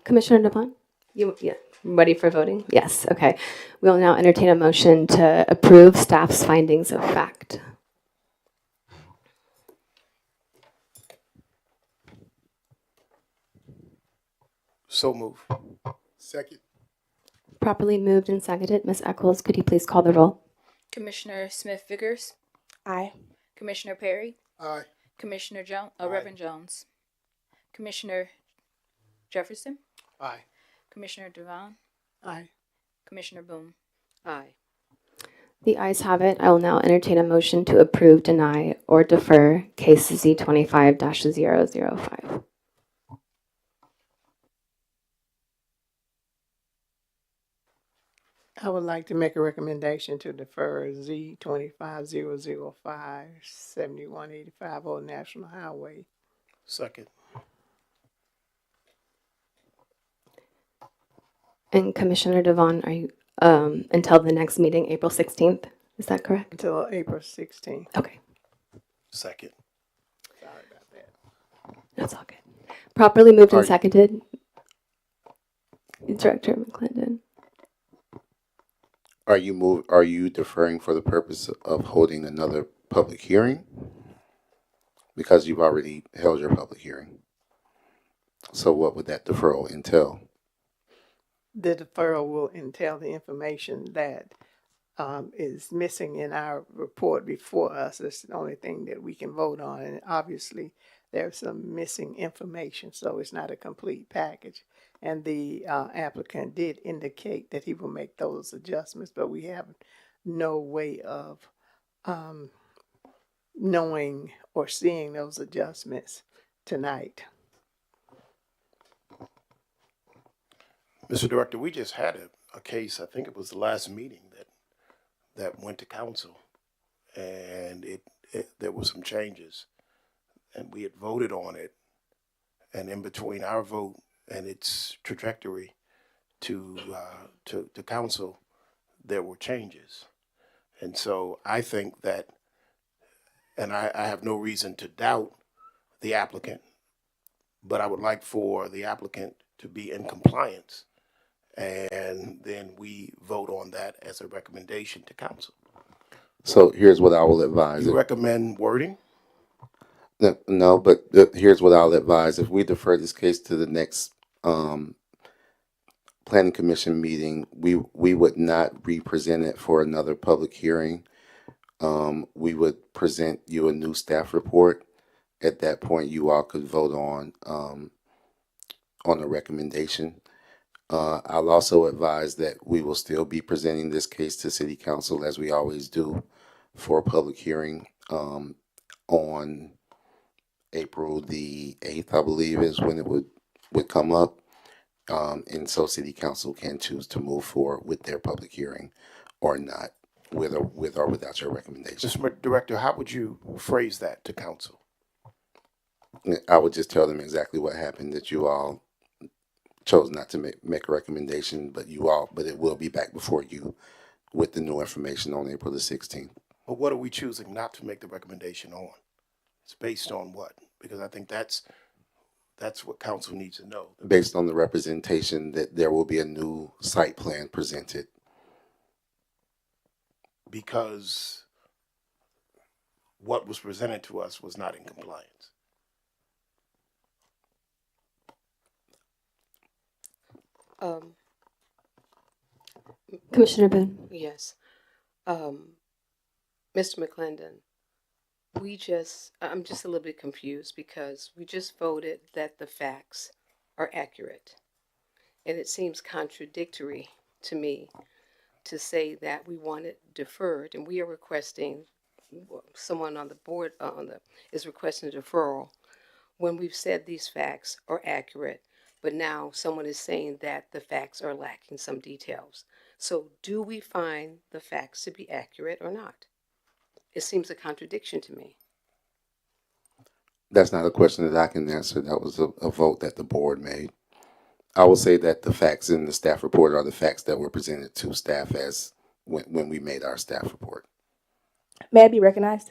Commissioner Devon? Yeah, ready for voting? Yes, okay. We'll now entertain a motion to approve staff's findings of fact. So move. Second. Properly moved and seconded. Ms. Eccles, could you please call the roll? Commissioner Smith Vigors, Aye. Commissioner Perry, Aye. Commissioner Aye. Reverend Jones, Commissioner Jefferson, Aye. Commissioner Devon, Aye. Commissioner Boone. Aye. The ayes have it. I will now entertain a motion to approve, deny, or defer case Z25-005. I would like to make a recommendation to defer Z 25-005, 7185 Old National Highway. Second. And Commissioner Devon, are you, until the next meeting, April 16th? Is that correct? Until April 16th. Okay, Second. Sorry about that. that's all good. Properly moved Are and you- seconded. Director McClendon. Are you deferring for the purpose of holding another public hearing? Because you've already held your public hearing. So what would that deferral entail? The deferral will entail the information that is missing in our report before us. It's the only thing that we can vote on. And obviously, there's some missing information, so it's not a complete package. And the applicant did indicate that he will make those adjustments, but we have no way of knowing or seeing those adjustments tonight. Mr. Director, we just had a case, I think it was the last meeting that went to council, and there were some changes, and we had voted on it, and in between our vote and its trajectory to council, there were changes. And so I think that, and I have no reason to doubt the applicant, but I would like for the applicant to be in compliance, and then we vote on that as a recommendation to council. So here's what I will advise. You recommend wording? No, but here's what I'll advise. If we defer this case to the next planning commission meeting, we would not re-present it for another public hearing. We would present you a new staff report. At that point, you all could vote on a recommendation. I'll also advise that we will still be presenting this case to City Council as we always do for a public hearing on April the 8th, I believe, is when it would come up. And so City Council can choose to move forward with their public hearing or not, with or without your recommendation. Mr. Director, how would you phrase that to council? I would just tell them exactly what happened, that you all chose not to make a recommendation, but it will be back before you with the new information on April the 16th. But what are we choosing not to make the recommendation on? It's based on what? Because I think that's what council needs to know. Based on the representation that there will be a new site plan presented. Because what was presented to us was not in compliance. Commissioner Boone. Yes. Mr. McClendon, I'm just a little bit confused because we just voted that the facts are accurate. And it seems contradictory to me to say that we want it deferred, and we are requesting, someone on the board is requesting a deferral when we've said these facts are accurate, but now someone is saying that the facts are lacking some details. So do we find the facts to be accurate or not? It seems a contradiction to me. That's not a question that I can answer. That was a vote that the board made. I will say that the facts in the staff report are the facts that were presented to staff as when we made our staff report. May I be recognized?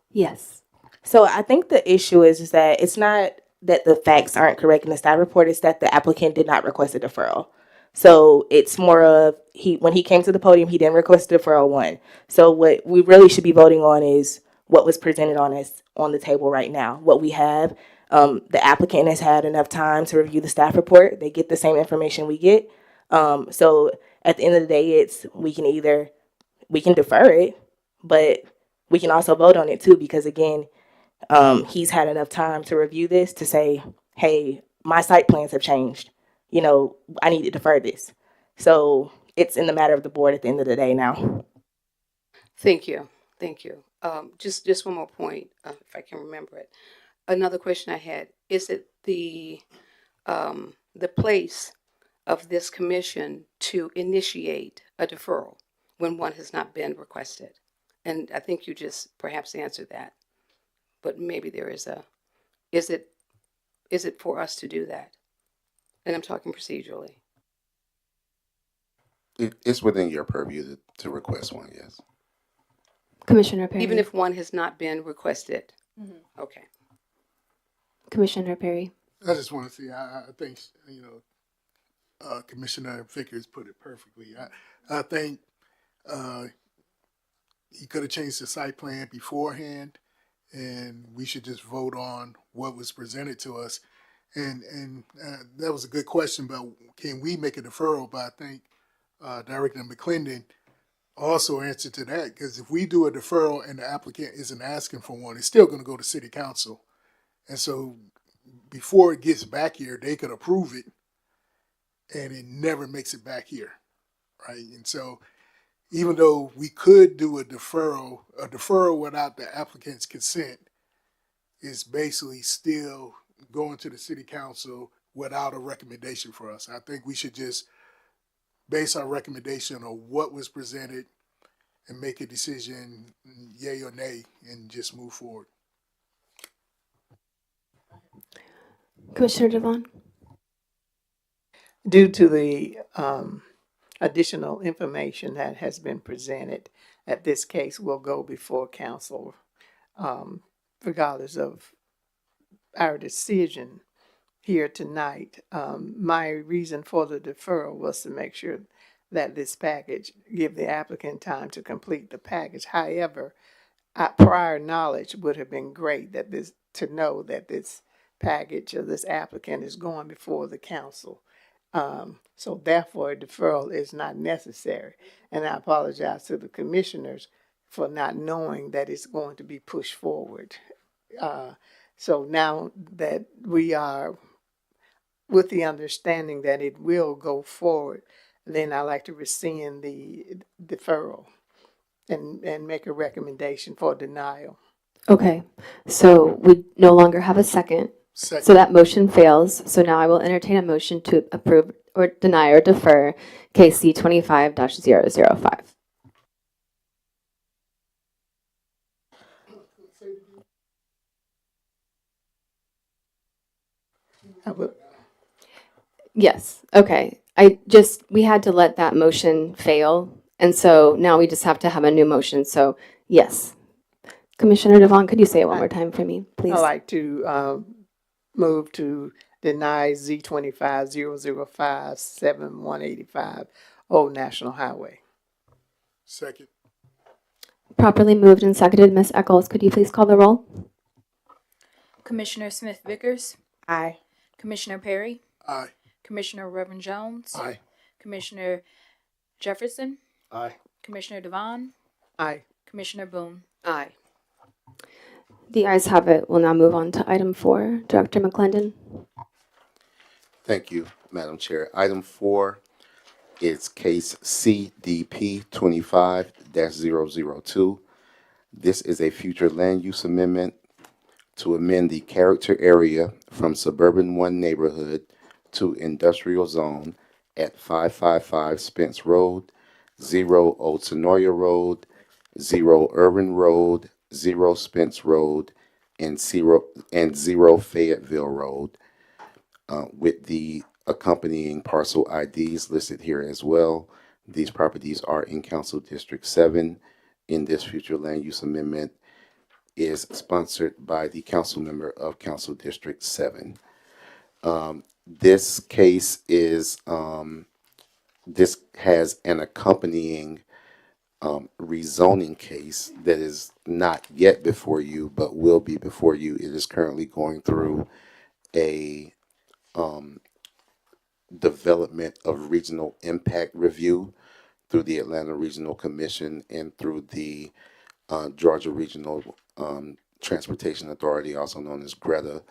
Yes. So I think the issue is that it's not that the facts aren't correct in the staff report, it's that the applicant did not request a deferral. So it's more of when he came to the podium, he didn't request a deferral, one. So what we really should be voting on is what was presented on the table right now, what we have. The applicant has had enough time to review the staff report. They get the same information we get. So at the end of the day, we can defer it, but we can also vote on it too, because again, he's had enough time to review this to say, hey, my site plans have changed. I need to defer this. So it's in the matter of the board at the end of the day now. Thank you. Thank you. Just one more point, if I can remember it. Another question I had, is it the place of this commission to initiate a deferral when one has not been requested? And I think you just perhaps answered that, but maybe there is is it for us to do that? And I'm talking procedurally. It's within your purview to request one, yes. Commissioner Perry. Even if one has not been requested? Mm-hmm. Okay. Commissioner Perry. I just want to see, I think, Commissioner Vickers put it perfectly. I think he could have changed the site plan beforehand, and we should just vote on what was presented to us. And that was a good question about can we make a deferral, but I think Director McClendon also answered to that, because if we do a deferral and the applicant isn't asking for one, it's still going to go to City Council. And so before it gets back here, they could approve it, and it never makes it back here, right? And so even though we could do a deferral without the applicant's consent is basically still going to the City Council without a recommendation for us. I think we should just base our recommendation on what was presented and make a decision, yay or nay, and just move forward. Commissioner Devon. Due to the additional information that has been presented, at this case will go before council, regardless of our decision here tonight. My reason for the deferral was to make sure that this package give the applicant time to complete the package. However, prior knowledge would have been great to know that this package of this applicant is going before the council. So therefore, a deferral is not necessary. And I apologize to the commissioners for not knowing that it's going to be pushed forward. So now that we are with the understanding that it will go forward, then I'd like to rescind the deferral and make a recommendation for denial. Okay, so we no longer have a second. So that motion fails. So now I will entertain a motion to approve or deny or defer KC 25-005. Yes, okay. We had to let that motion fail. And so now we just have to have a new motion. So yes. Commissioner Devon, could you say it one more time for me, please? I'd like to move to deny Z25-005-7185 Old National Highway. Second. Properly moved and seconded. Ms. Eccles, could you please call the roll? Commissioner Smith Vickers, Aye. Commissioner Perry, Aye. Commissioner Reverend Jones, Aye. Commissioner Jefferson, Aye. Commissioner Devon, Aye. Commissioner Boone. Aye. The ayes have it. We'll now move on to item 4. Director McClendon. Thank you, Madam Chair. Item 4 is case CDP 25-002. This is a future land use amendment to amend the character area from Suburban 1 neighborhood to industrial zone at 555 Spence Road, 0 Old Sonoya Road, 0 Urban Road, 0 Spence Road, and 0 Fayetteville Road, with the accompanying parcel IDs listed here as well. These properties are in Council District 7. In this future land use amendment is sponsored by the council member of Council District 7. This case is, this has an accompanying rezoning case that is not yet before you, but will be before you. It is currently going through a development of regional impact review through the Atlanta Regional Commission and through the Georgia Regional Transportation Authority, also known as GRETA.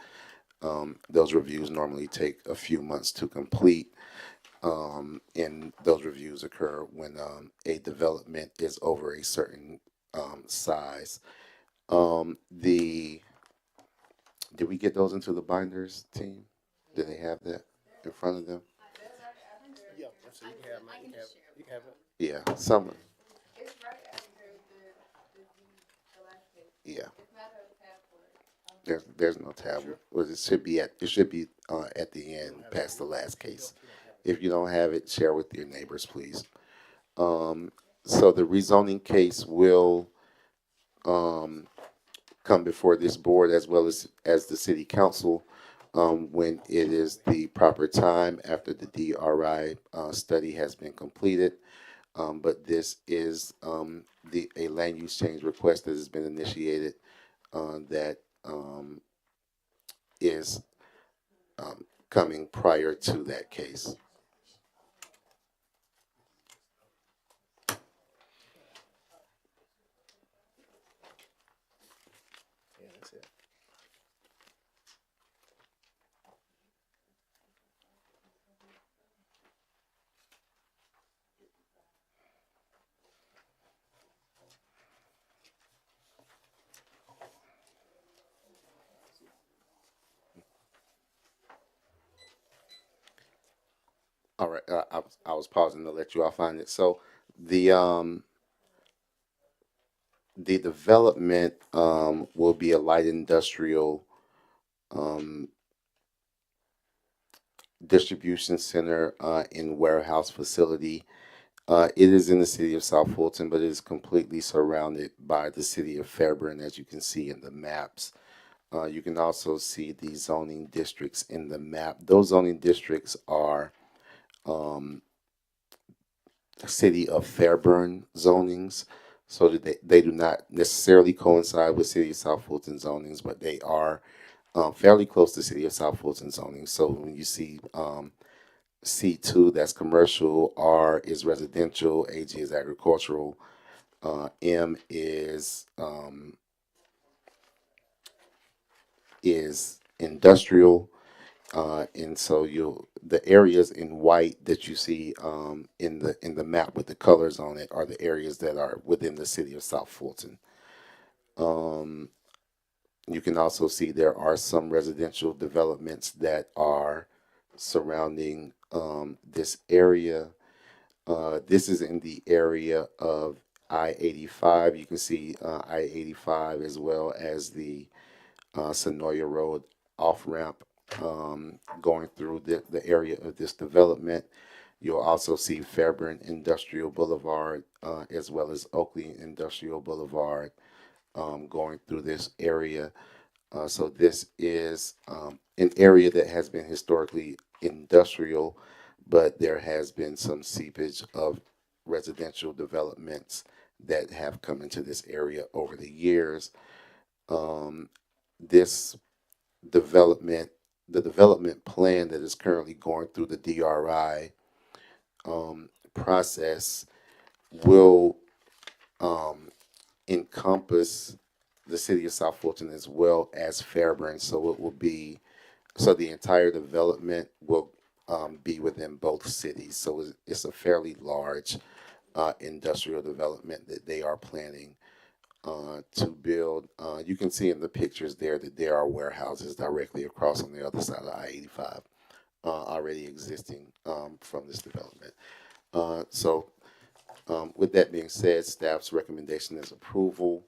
Those reviews normally take a few months to complete, and those reviews occur when a development is over a certain size. Did we get those into the binders, team? Did they have that in front of them? Yeah, so you can have it. You can have it. Yeah, some. Yeah. There's no tab. Well, it should be at the end, past the last case. If you don't have it, share with your neighbors, please. So the rezoning case will come before this board as well as the city council when it is the proper time after the DRI study has been completed. But this is a land use change request that has been initiated that is coming prior to that case. Yeah, that's it. All right, I was pausing to let you all find it. So the development will be a light industrial distribution center and warehouse facility. It is in the city of South Fulton, but it is completely surrounded by the city of Fairburn, as you can see in the maps. You can also see the zoning districts in the map. Those zoning districts are city of Fairburn zonings, so that they do not necessarily coincide with city of South Fulton zonings, but they are fairly close to city of South Fulton zonings. So when you see C2, that's commercial, R is residential, AG is agricultural, M is industrial, and so the areas in white that you see in the map with the colors on it are the areas that are within the city of South Fulton. You can also see there are some residential developments that are surrounding this area. This is in the area of I-85. You can see I-85 as well as the Sonoya Road off-ramp going through the area of this development. You'll also see Fairburn Industrial Boulevard as well as Oakley Industrial Boulevard going through this area. So this is an area that has been historically industrial, but there has been some seepage of residential developments that have come into this area over the years. This development the development plan that is currently going through the DRI process will encompass the city of South Fulton as well as Fairburn. So it will be, so the entire development will be within both cities. So it's a fairly large industrial development that they are planning to build. You can see in the pictures there that there are warehouses directly across on the other side of I-85 already existing from this development. With that being said, staff's recommendation is approval.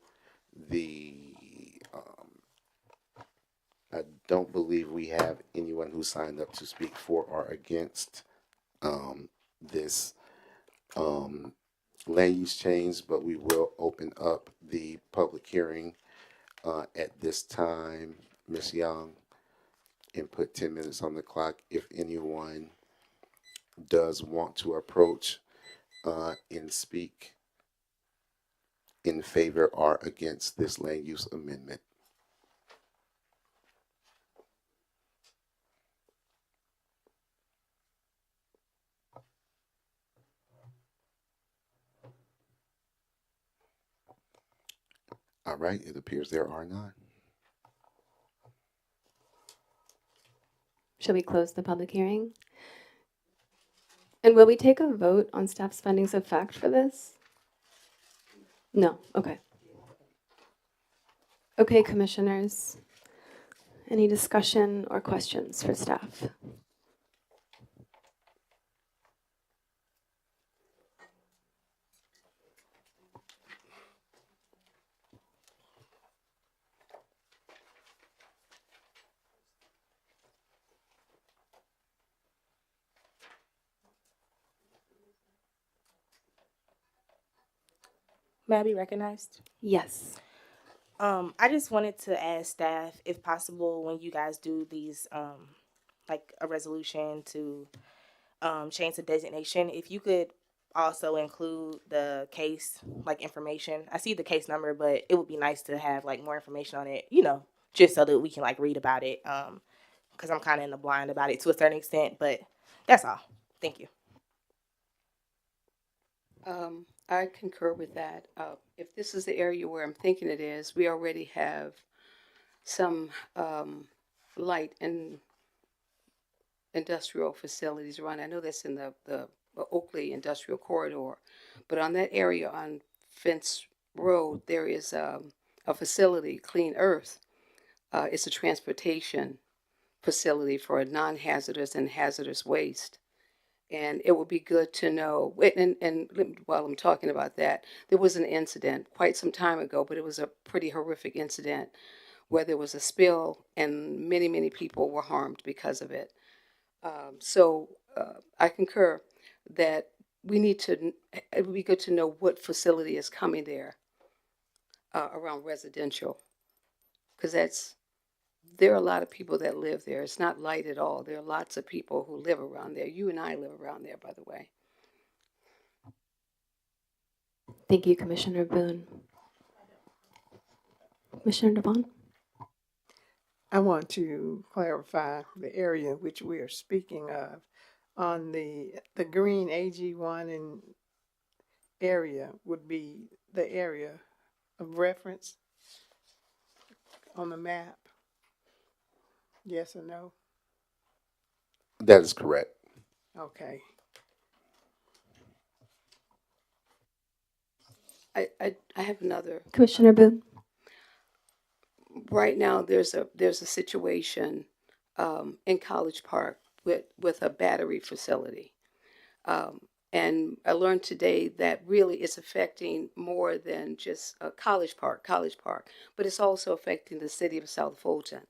I don't believe we have anyone who signed up to speak for or against this land use change, but we will open up the public hearing at this time, Ms. Young, and put 10 minutes on the clock. If anyone does want to approach and speak in favor or against this land use amendment. All right, it appears there are none. Shall we close the public hearing? And will we take a vote on staff's findings of fact for this? No, okay. Okay, commissioners. Any discussion or questions for staff? May I be recognized? Yes. I just wanted to ask staff, if possible, when you guys do these, like a resolution to change the designation, if you could also include the case, like information. I see the case number, but it would be nice to have like more information on it, just so that we can like read about it. Because I'm kind of in the blind about it to a certain extent, but that's all. Thank you. I concur with that. If this is the area where I'm thinking it is, we already have some light and industrial facilities around. I know that's in the Oakley Industrial Corridor, but on that area on Fence Road, there is a facility, Clean Earth. It's a transportation facility for non-hazardous and hazardous waste. And it would be good to know, and while I'm talking about that, there was an incident quite some time ago, but it was a pretty horrific incident where there was a spill and many, many people were harmed because of it. So I concur that we need to, it would be good to know what facility is coming there around residential, because there are a lot of people that live there. It's not light at all. There are lots of people who live around there. You and I live around there, by the way. Thank you, Commissioner Boone. Commissioner Devon? I want to clarify the area in which we are speaking of. On the green AG1 and area would be the area of reference on the map. Yes or no? That is correct. Okay. I have another. Commissioner Boone? Right now, there's a situation in College Park with a battery facility. And I learned today that really it's affecting more than just College Park, but it's also affecting the city of South Fulton.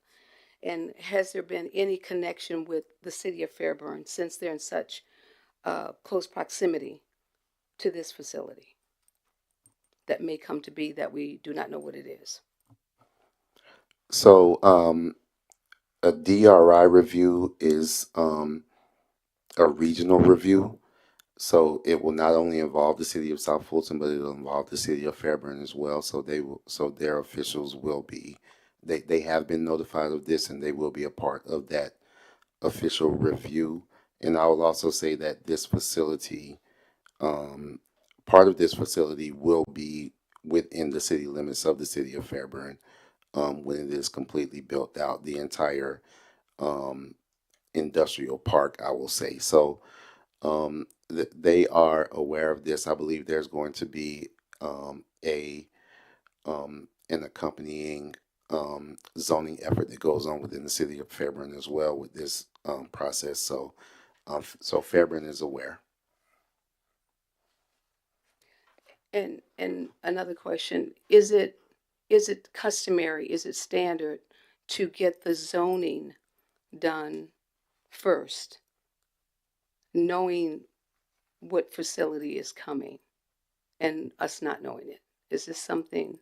And has there been any connection with the city of Fairburn since they're in such close proximity to this facility that may come to be that we do not know what it is? So a DRI review is a regional review. So it will not only involve the city of South Fulton, but it will involve the city of Fairburn as well. So their officials will be, they have been notified of this, and they will be a part of that official review. And I will also say that this facility, part of this facility will be within the city limits of the city of Fairburn when it is completely built out, the entire um, industrial park, I will say. So they are aware of this. I believe there's going to be an accompanying zoning effort that goes on within the city of Fairburn as well with this process. So Fairburn is aware. And another question, is it customary, is it standard to get the zoning done first, knowing what facility is coming and us not knowing it? Is this something,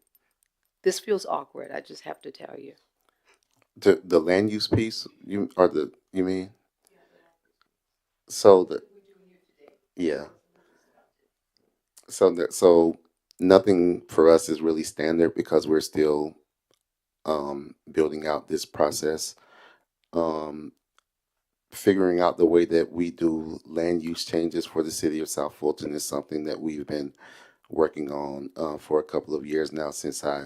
this feels awkward, I just have to tell you. The land use piece, you mean? So the yeah. So nothing for us is really standard because we're still building out this process. Um, Figuring out the way that we do land use changes for the city of South Fulton is something that we've been working on for a couple of years now since I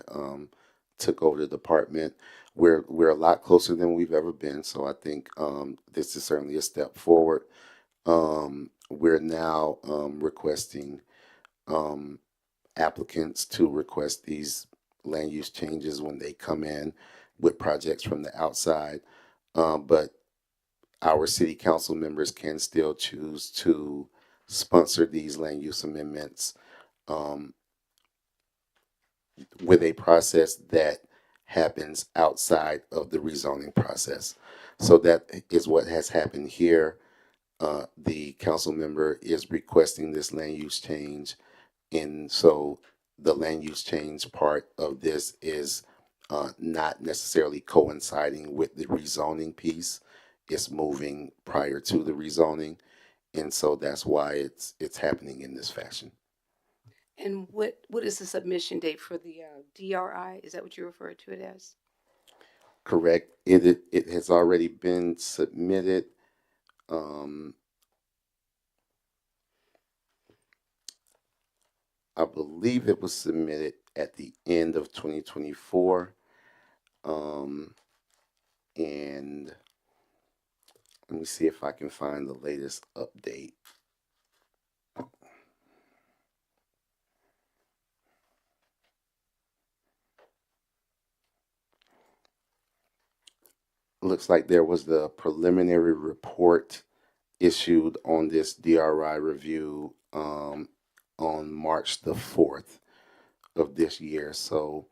took over the department. We're a lot closer than we've ever been, so I think this is certainly a step forward. We're now requesting applicants to request these land use changes when they come in with projects from the outside. But our city council members can still choose to sponsor these land use amendments um, with a process that happens outside of the rezoning process. So that is what has happened here. The council member is requesting this land use change, and so the land use change part of this is not necessarily coinciding with the rezoning piece. It's moving prior to the rezoning, and so that's why it's happening in this fashion. And what is the submission date for the DRI? Is that what you refer to it as? Correct. It has already been submitted. Um, I believe it was submitted at the end of 2024. And let me see if I can find the latest update. Looks like there was the preliminary report issued on this DRI review on March the 4th of this year. So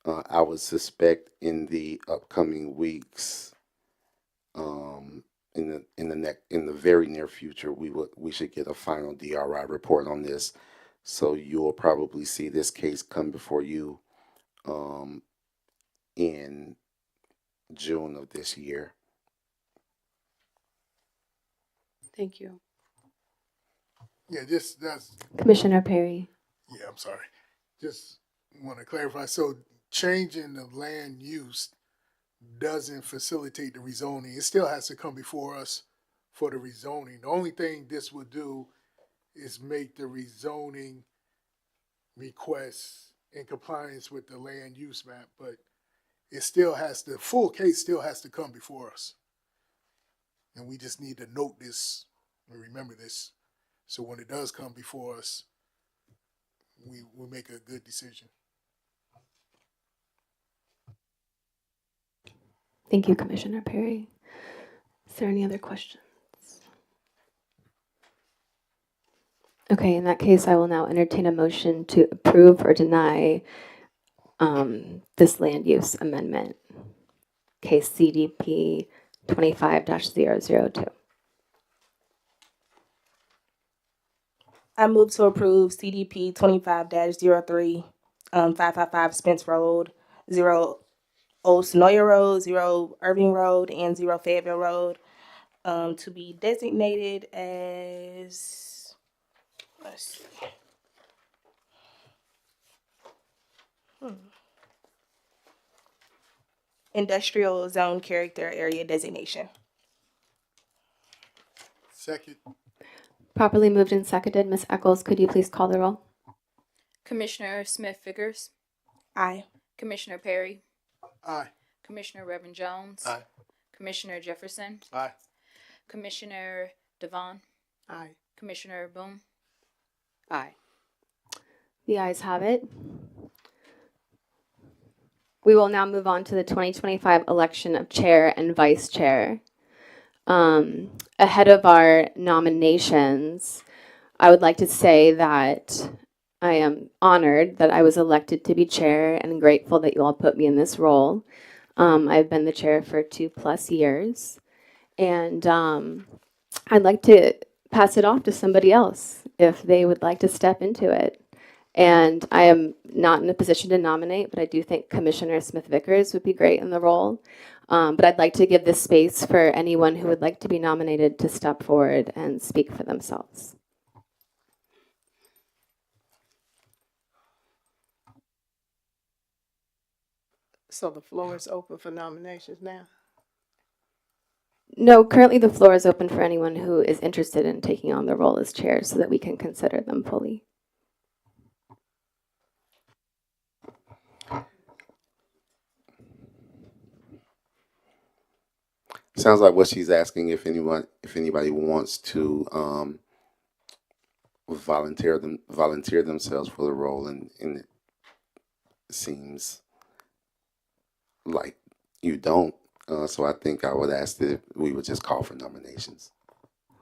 I would suspect in the upcoming weeks, in the very near future, we should get a final DRI report on this. So you'll probably see this case come before you in June of this year. Thank you. Yeah, that's, Commissioner Perry. yeah, I'm sorry. Just want to clarify. So changing the land use doesn't facilitate the rezoning. It still has to come before us for the rezoning. The only thing this would do is make the rezoning requests in compliance with the land use map, but it still has to, the full case still has to come before us. And we just need to note this and remember this. So when it does come before us, we make a good decision. Thank you, Commissioner Perry. Is there any other questions? Okay, in that case, I will now entertain a motion to approve or deny this land use amendment, case CDP 25-002. I move to approve CDP 25-03, 555 Spence Road, 0 Senoia Road, 0 Irving Road, and 0 Fayetteville Road, to be designated as, let's see. Industrial zone character area designation. Second. Properly moved and seconded. Ms. Eccles, could you please call the roll? Commissioner Smith Vickers, Aye. Commissioner Perry, Aye. Commissioner Reverend Jones, Aye. Commissioner Jefferson, Aye. Commissioner Devon, Aye. Commissioner Boone. Aye. The ayes have it. We will now move on to the 2025 election of chair and vice chair. Ahead of our nominations, I would like to say that I am honored that I was elected to be chair and grateful that you all put me in this role. I've been the chair for 2+ years, and I'd like to pass it off to somebody else if they would like to step into it. And I am not in a position to nominate, but I do think Commissioner Smith Vickers would be great in the role. But I'd like to give this space for anyone who would like to be nominated to step forward and speak for themselves. So the floor is open for nominations now? No, currently the floor is open for anyone who is interested in taking on the role as chair so that we can consider them fully. Sounds like what she's asking if anybody wants to volunteer themselves for the role, and it seems like you don't. So I think I would ask that we would just call for nominations.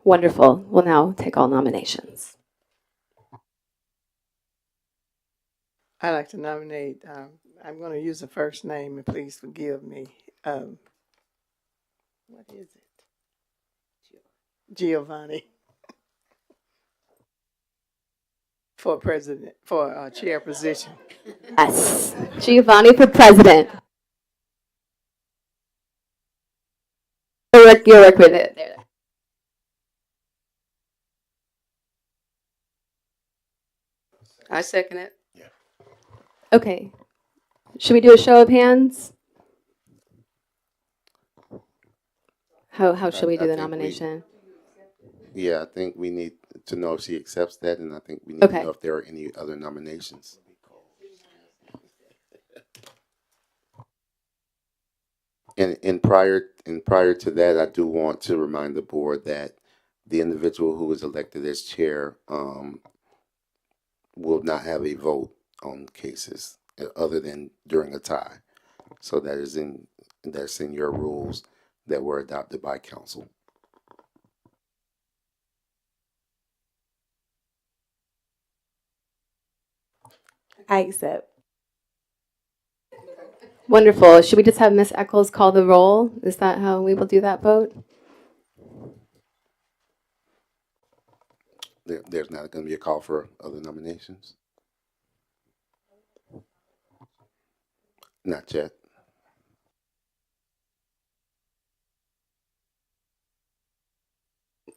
Wonderful. We'll now take all nominations. I'd like to nominate, I'm going to use the first name, and please forgive me. What is it? Giovanni. For president, for chair position. Yes. Giovanni for president. You'll work with it. There. I second it. Okay. Should we do a show of hands? How should we do the nomination? Yeah, I think we need to know if she accepts that, and I think we need to Okay. know if there are any other nominations. And prior to that, I do want to remind the board that the individual who is elected as chair will not have a vote on cases other than during a tie. So that's in your rules that were adopted by council. I accept. Wonderful. Should we just have Ms. Eccles call the roll? Is that how we will do that vote? There's not going to be a call for other nominations? Not yet.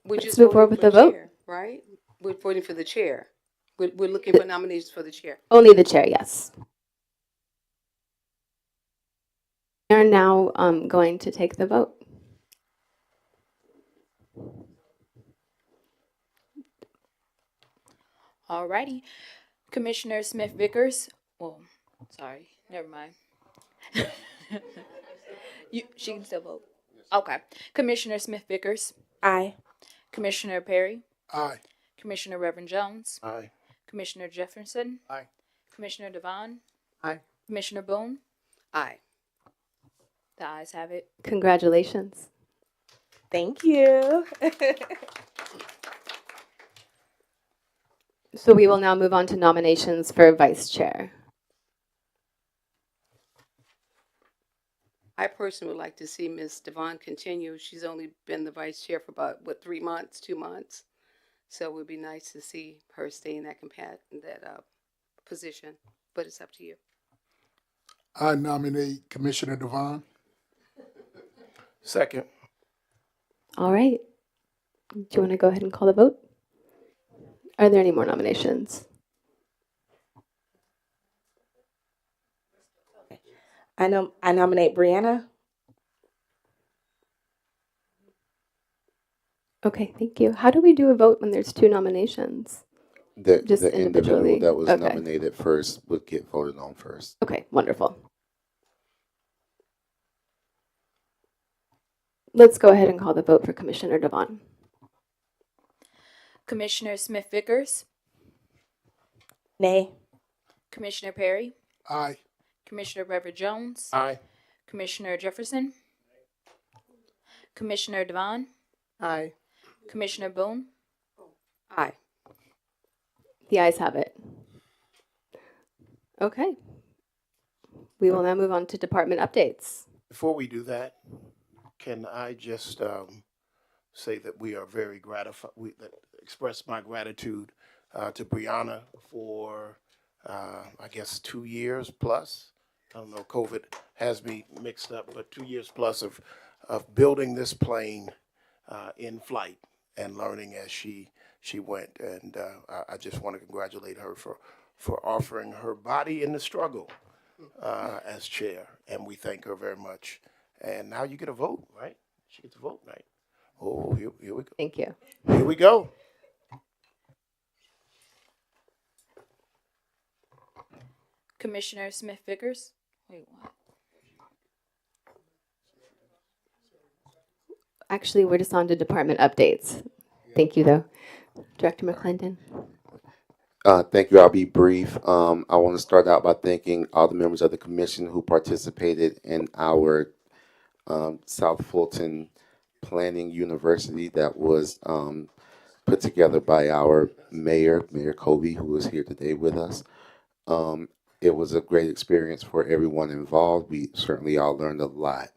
We're Let's just move forward voting with for the vote. chair, right? We're voting for the chair. We're looking for nominations for the chair. Only the chair, yes. We are now going to take the vote. Alrighty. Commissioner Smith Vickers. Well, sorry, never mind. She can still vote. Okay. Commissioner Smith Vickers. Aye. Commissioner Perry. Aye. Commissioner Reverend Jones. Aye. Commissioner Jefferson. Aye. Commissioner Devon. Aye. Commissioner Boone. Aye. The ayes have it. Congratulations. Thank you. So we will now move on to nominations for vice chair. I personally would like to see Ms. Devon continue. She's only been the vice chair for about, 3 months, 2 months. So it would be nice to see her stay in that position, but it's up to you. I nominate Commissioner Devon. Second. All right. Do you want to go ahead and call the vote? Are there any more nominations? I nominate Brianna. Okay, thank you. How do we do a vote when there's two nominations? Just The individual individually? that was Okay. nominated first would get voted on first. Okay, wonderful. Let's go ahead and call the vote for Commissioner Devon. Commissioner Smith Vickers, Nay. Commissioner Perry, Aye. Commissioner Rever Jones, Aye. Commissioner Jefferson, Commissioner Devon, Aye. Commissioner Boone, Aye. The ayes have it. Okay. We will now move on to department updates. Before we do that, can I just say that we are very gratified, express my gratitude to Brianna for, I guess, 2 years plus. I don't know, COVID has me mixed up, but 2 years plus of building this plane in flight and learning as she went. And I just want to congratulate her for offering her body in the struggle as chair. And we thank her very much. And now you get a vote, right? She gets a vote, right? Oh, here we go. Thank you. Here we go. Commissioner Smith Vickers. Wait, what? Actually, we're just on to department updates. Thank you, though. Director McClendon. Thank you. I'll be brief. I want to start out by thanking all the members of the commission who participated in our South Fulton Planning University that was put together by our Mayor Kobe, who is here today with us. It was a great experience for everyone involved. We certainly all learned a lot.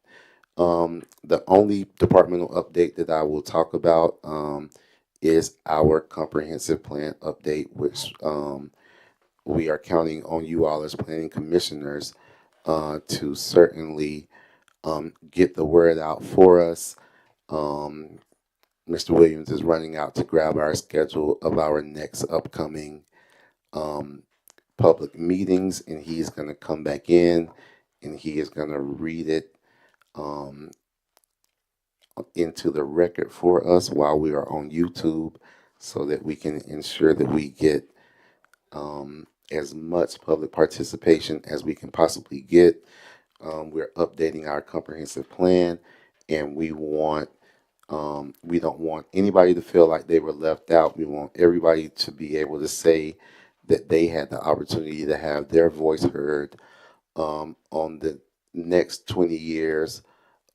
The only departmental update that I will talk about is our comprehensive plan update, which we are counting on you all as planning commissioners to certainly get the word out for us. Mr. Williams is running out to grab our schedule of our next upcoming public meetings, and he's going to come back in and he is going to read it into the record for us while we are on YouTube so that we can ensure that we get as much public participation as we can possibly get. We're updating our comprehensive plan, and we don't want anybody to feel like they were left out. We want everybody to be able to say that they had the opportunity to have their voice heard on the next 20 years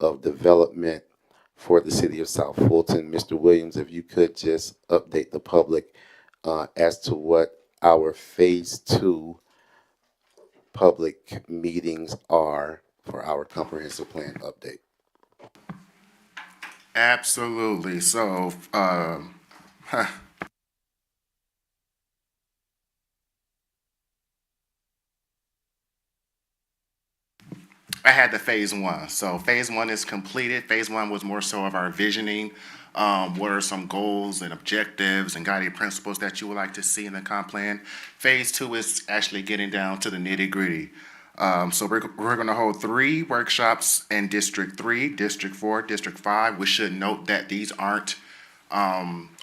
of development for the city of South Fulton. Mr. Williams, if you could just update the public as to what our phase 2 public meetings are for our comprehensive plan update. Absolutely. So, I had the phase 1. So phase 1 is completed. Phase 1 was more so of our visioning. What are some goals and objectives and guiding principles that you would like to see in the comp plan? Phase 2 is actually getting down to the nitty gritty. So we're going to hold 3 workshops in District 3, District 4, District 5. We should note that these aren't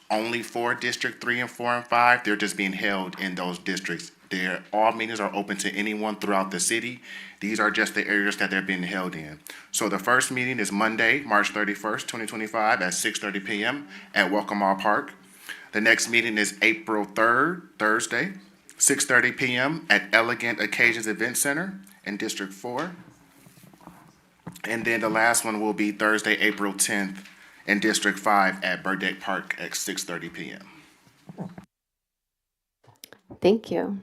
only for District 3 and 4 and 5. They're just being held in those districts. All meetings are open to anyone throughout the city. These are just the areas that they're being held in. So the first meeting is Monday, March 31st, 2025 at 6:30 p.m. at Welcome All Park. The next meeting is April 3rd, Thursday, 6:30 p.m. at Elegant Occasions Event Center in District 4. And then the last one will be Thursday, April 10th in District 5 at Burdick Park at 6:30 p.m. Thank you.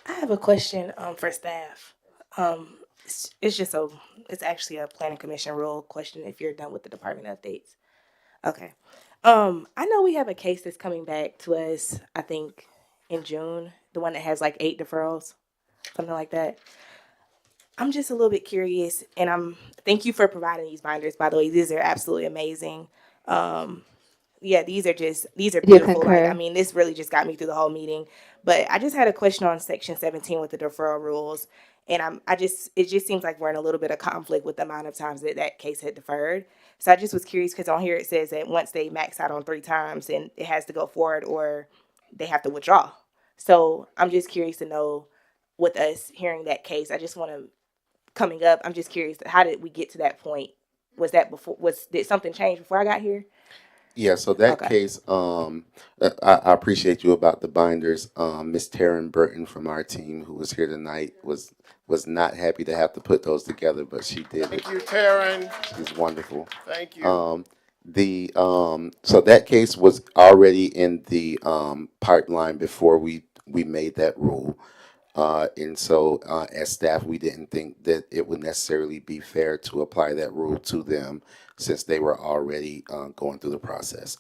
I have a question for staff. It's actually a planning commission rule question if you're done with the department updates. Okay. I know we have a case that's coming back to us, I think, in June, the one that has like 8 deferrals, something like that. I'm just a little bit curious, and thank you for providing these binders, by the way. These are absolutely amazing. Yeah, these are Do beautiful. Like, I concur? mean, this really just got me through the whole meeting. But I just had a question on section 17 with the deferral rules. And it just seems like we're in a little bit of conflict with the amount of times that that case had deferred. So I just was curious because on here it says that once they max out on 3 times, then it has to go forward or they have to withdraw. So I'm just curious to know with us hearing that case, coming up, I'm just curious, how did we get to that point? Was that did something change before I got here? Yeah, so that Okay. case, I appreciate you about the binders. Miss Taryn Burton from our team, who was here tonight, was not happy to have to put those together, but she did it. Thank you, Taryn. She's wonderful. Thank you. So that case was already in the pipeline before we made that rule. And so, as staff, we didn't think that it would necessarily be fair to apply that rule to them since they were already going through the process.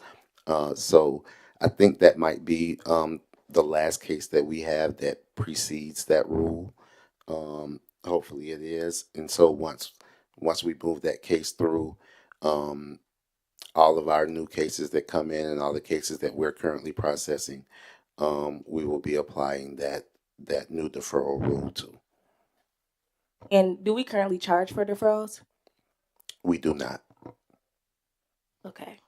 So I think that might be the last case that we have that precedes that rule. Hopefully it is. And so once we move that case through, all of our new cases that come in and all the cases that we're currently processing, we will be applying that new deferral rule to. And do we currently charge for deferrals? We do not. Okay.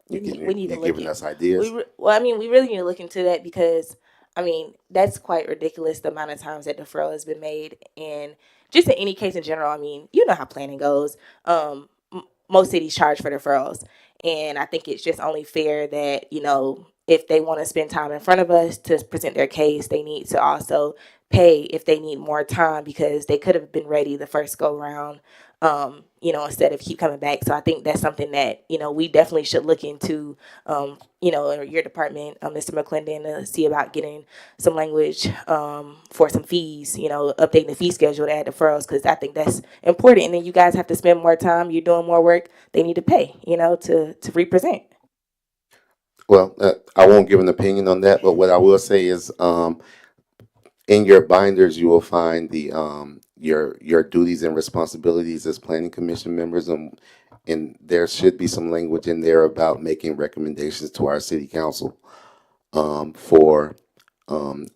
You're We need to look giving at- us ideas. Well, I mean, we really need to look into that because, I mean, that's quite ridiculous the amount of times that deferral has been made. And just in any case in general, I mean, you know how planning goes. Most cities charge for deferrals. And I think it's just only fair that, you know, if they want to spend time in front of us to present their case, they need to also pay if they need more time because they could have been ready the first go round, you know, instead of keep coming back. So I think that's something that, you know, we definitely should look into, you know, or your department, Mr. McClendon, to see about getting some language for some fees, you know, updating the fee schedule to add deferrals because I think that's important. And then you guys have to spend more time. You're doing more work. They need to pay, you know, to represent. Well, I won't give an opinion on that, but what I will say is, in your binders, you will find the your duties and responsibilities as planning commission members, and there should be some language in there about making recommendations to our city council for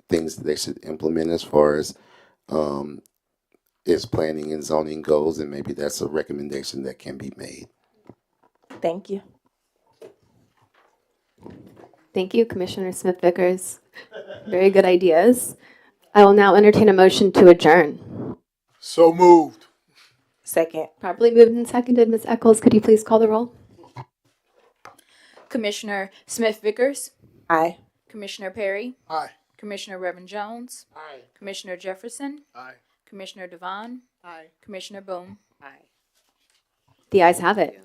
things that they should implement as far as planning and zoning goes, and maybe that's a recommendation that can be made. Thank you. Thank you, Commissioner Smith Vickers. Very good ideas. I will now entertain a motion to adjourn. So moved. Second. Properly moved and seconded. Ms. Eccles, could you please call the roll? Commissioner Smith Vickers, Aye. Commissioner Perry, Aye. Commissioner Reverend Jones, Aye. Commissioner Jefferson, Aye. Commissioner Devon, Aye. Commissioner Boone. Aye. The ayes have it.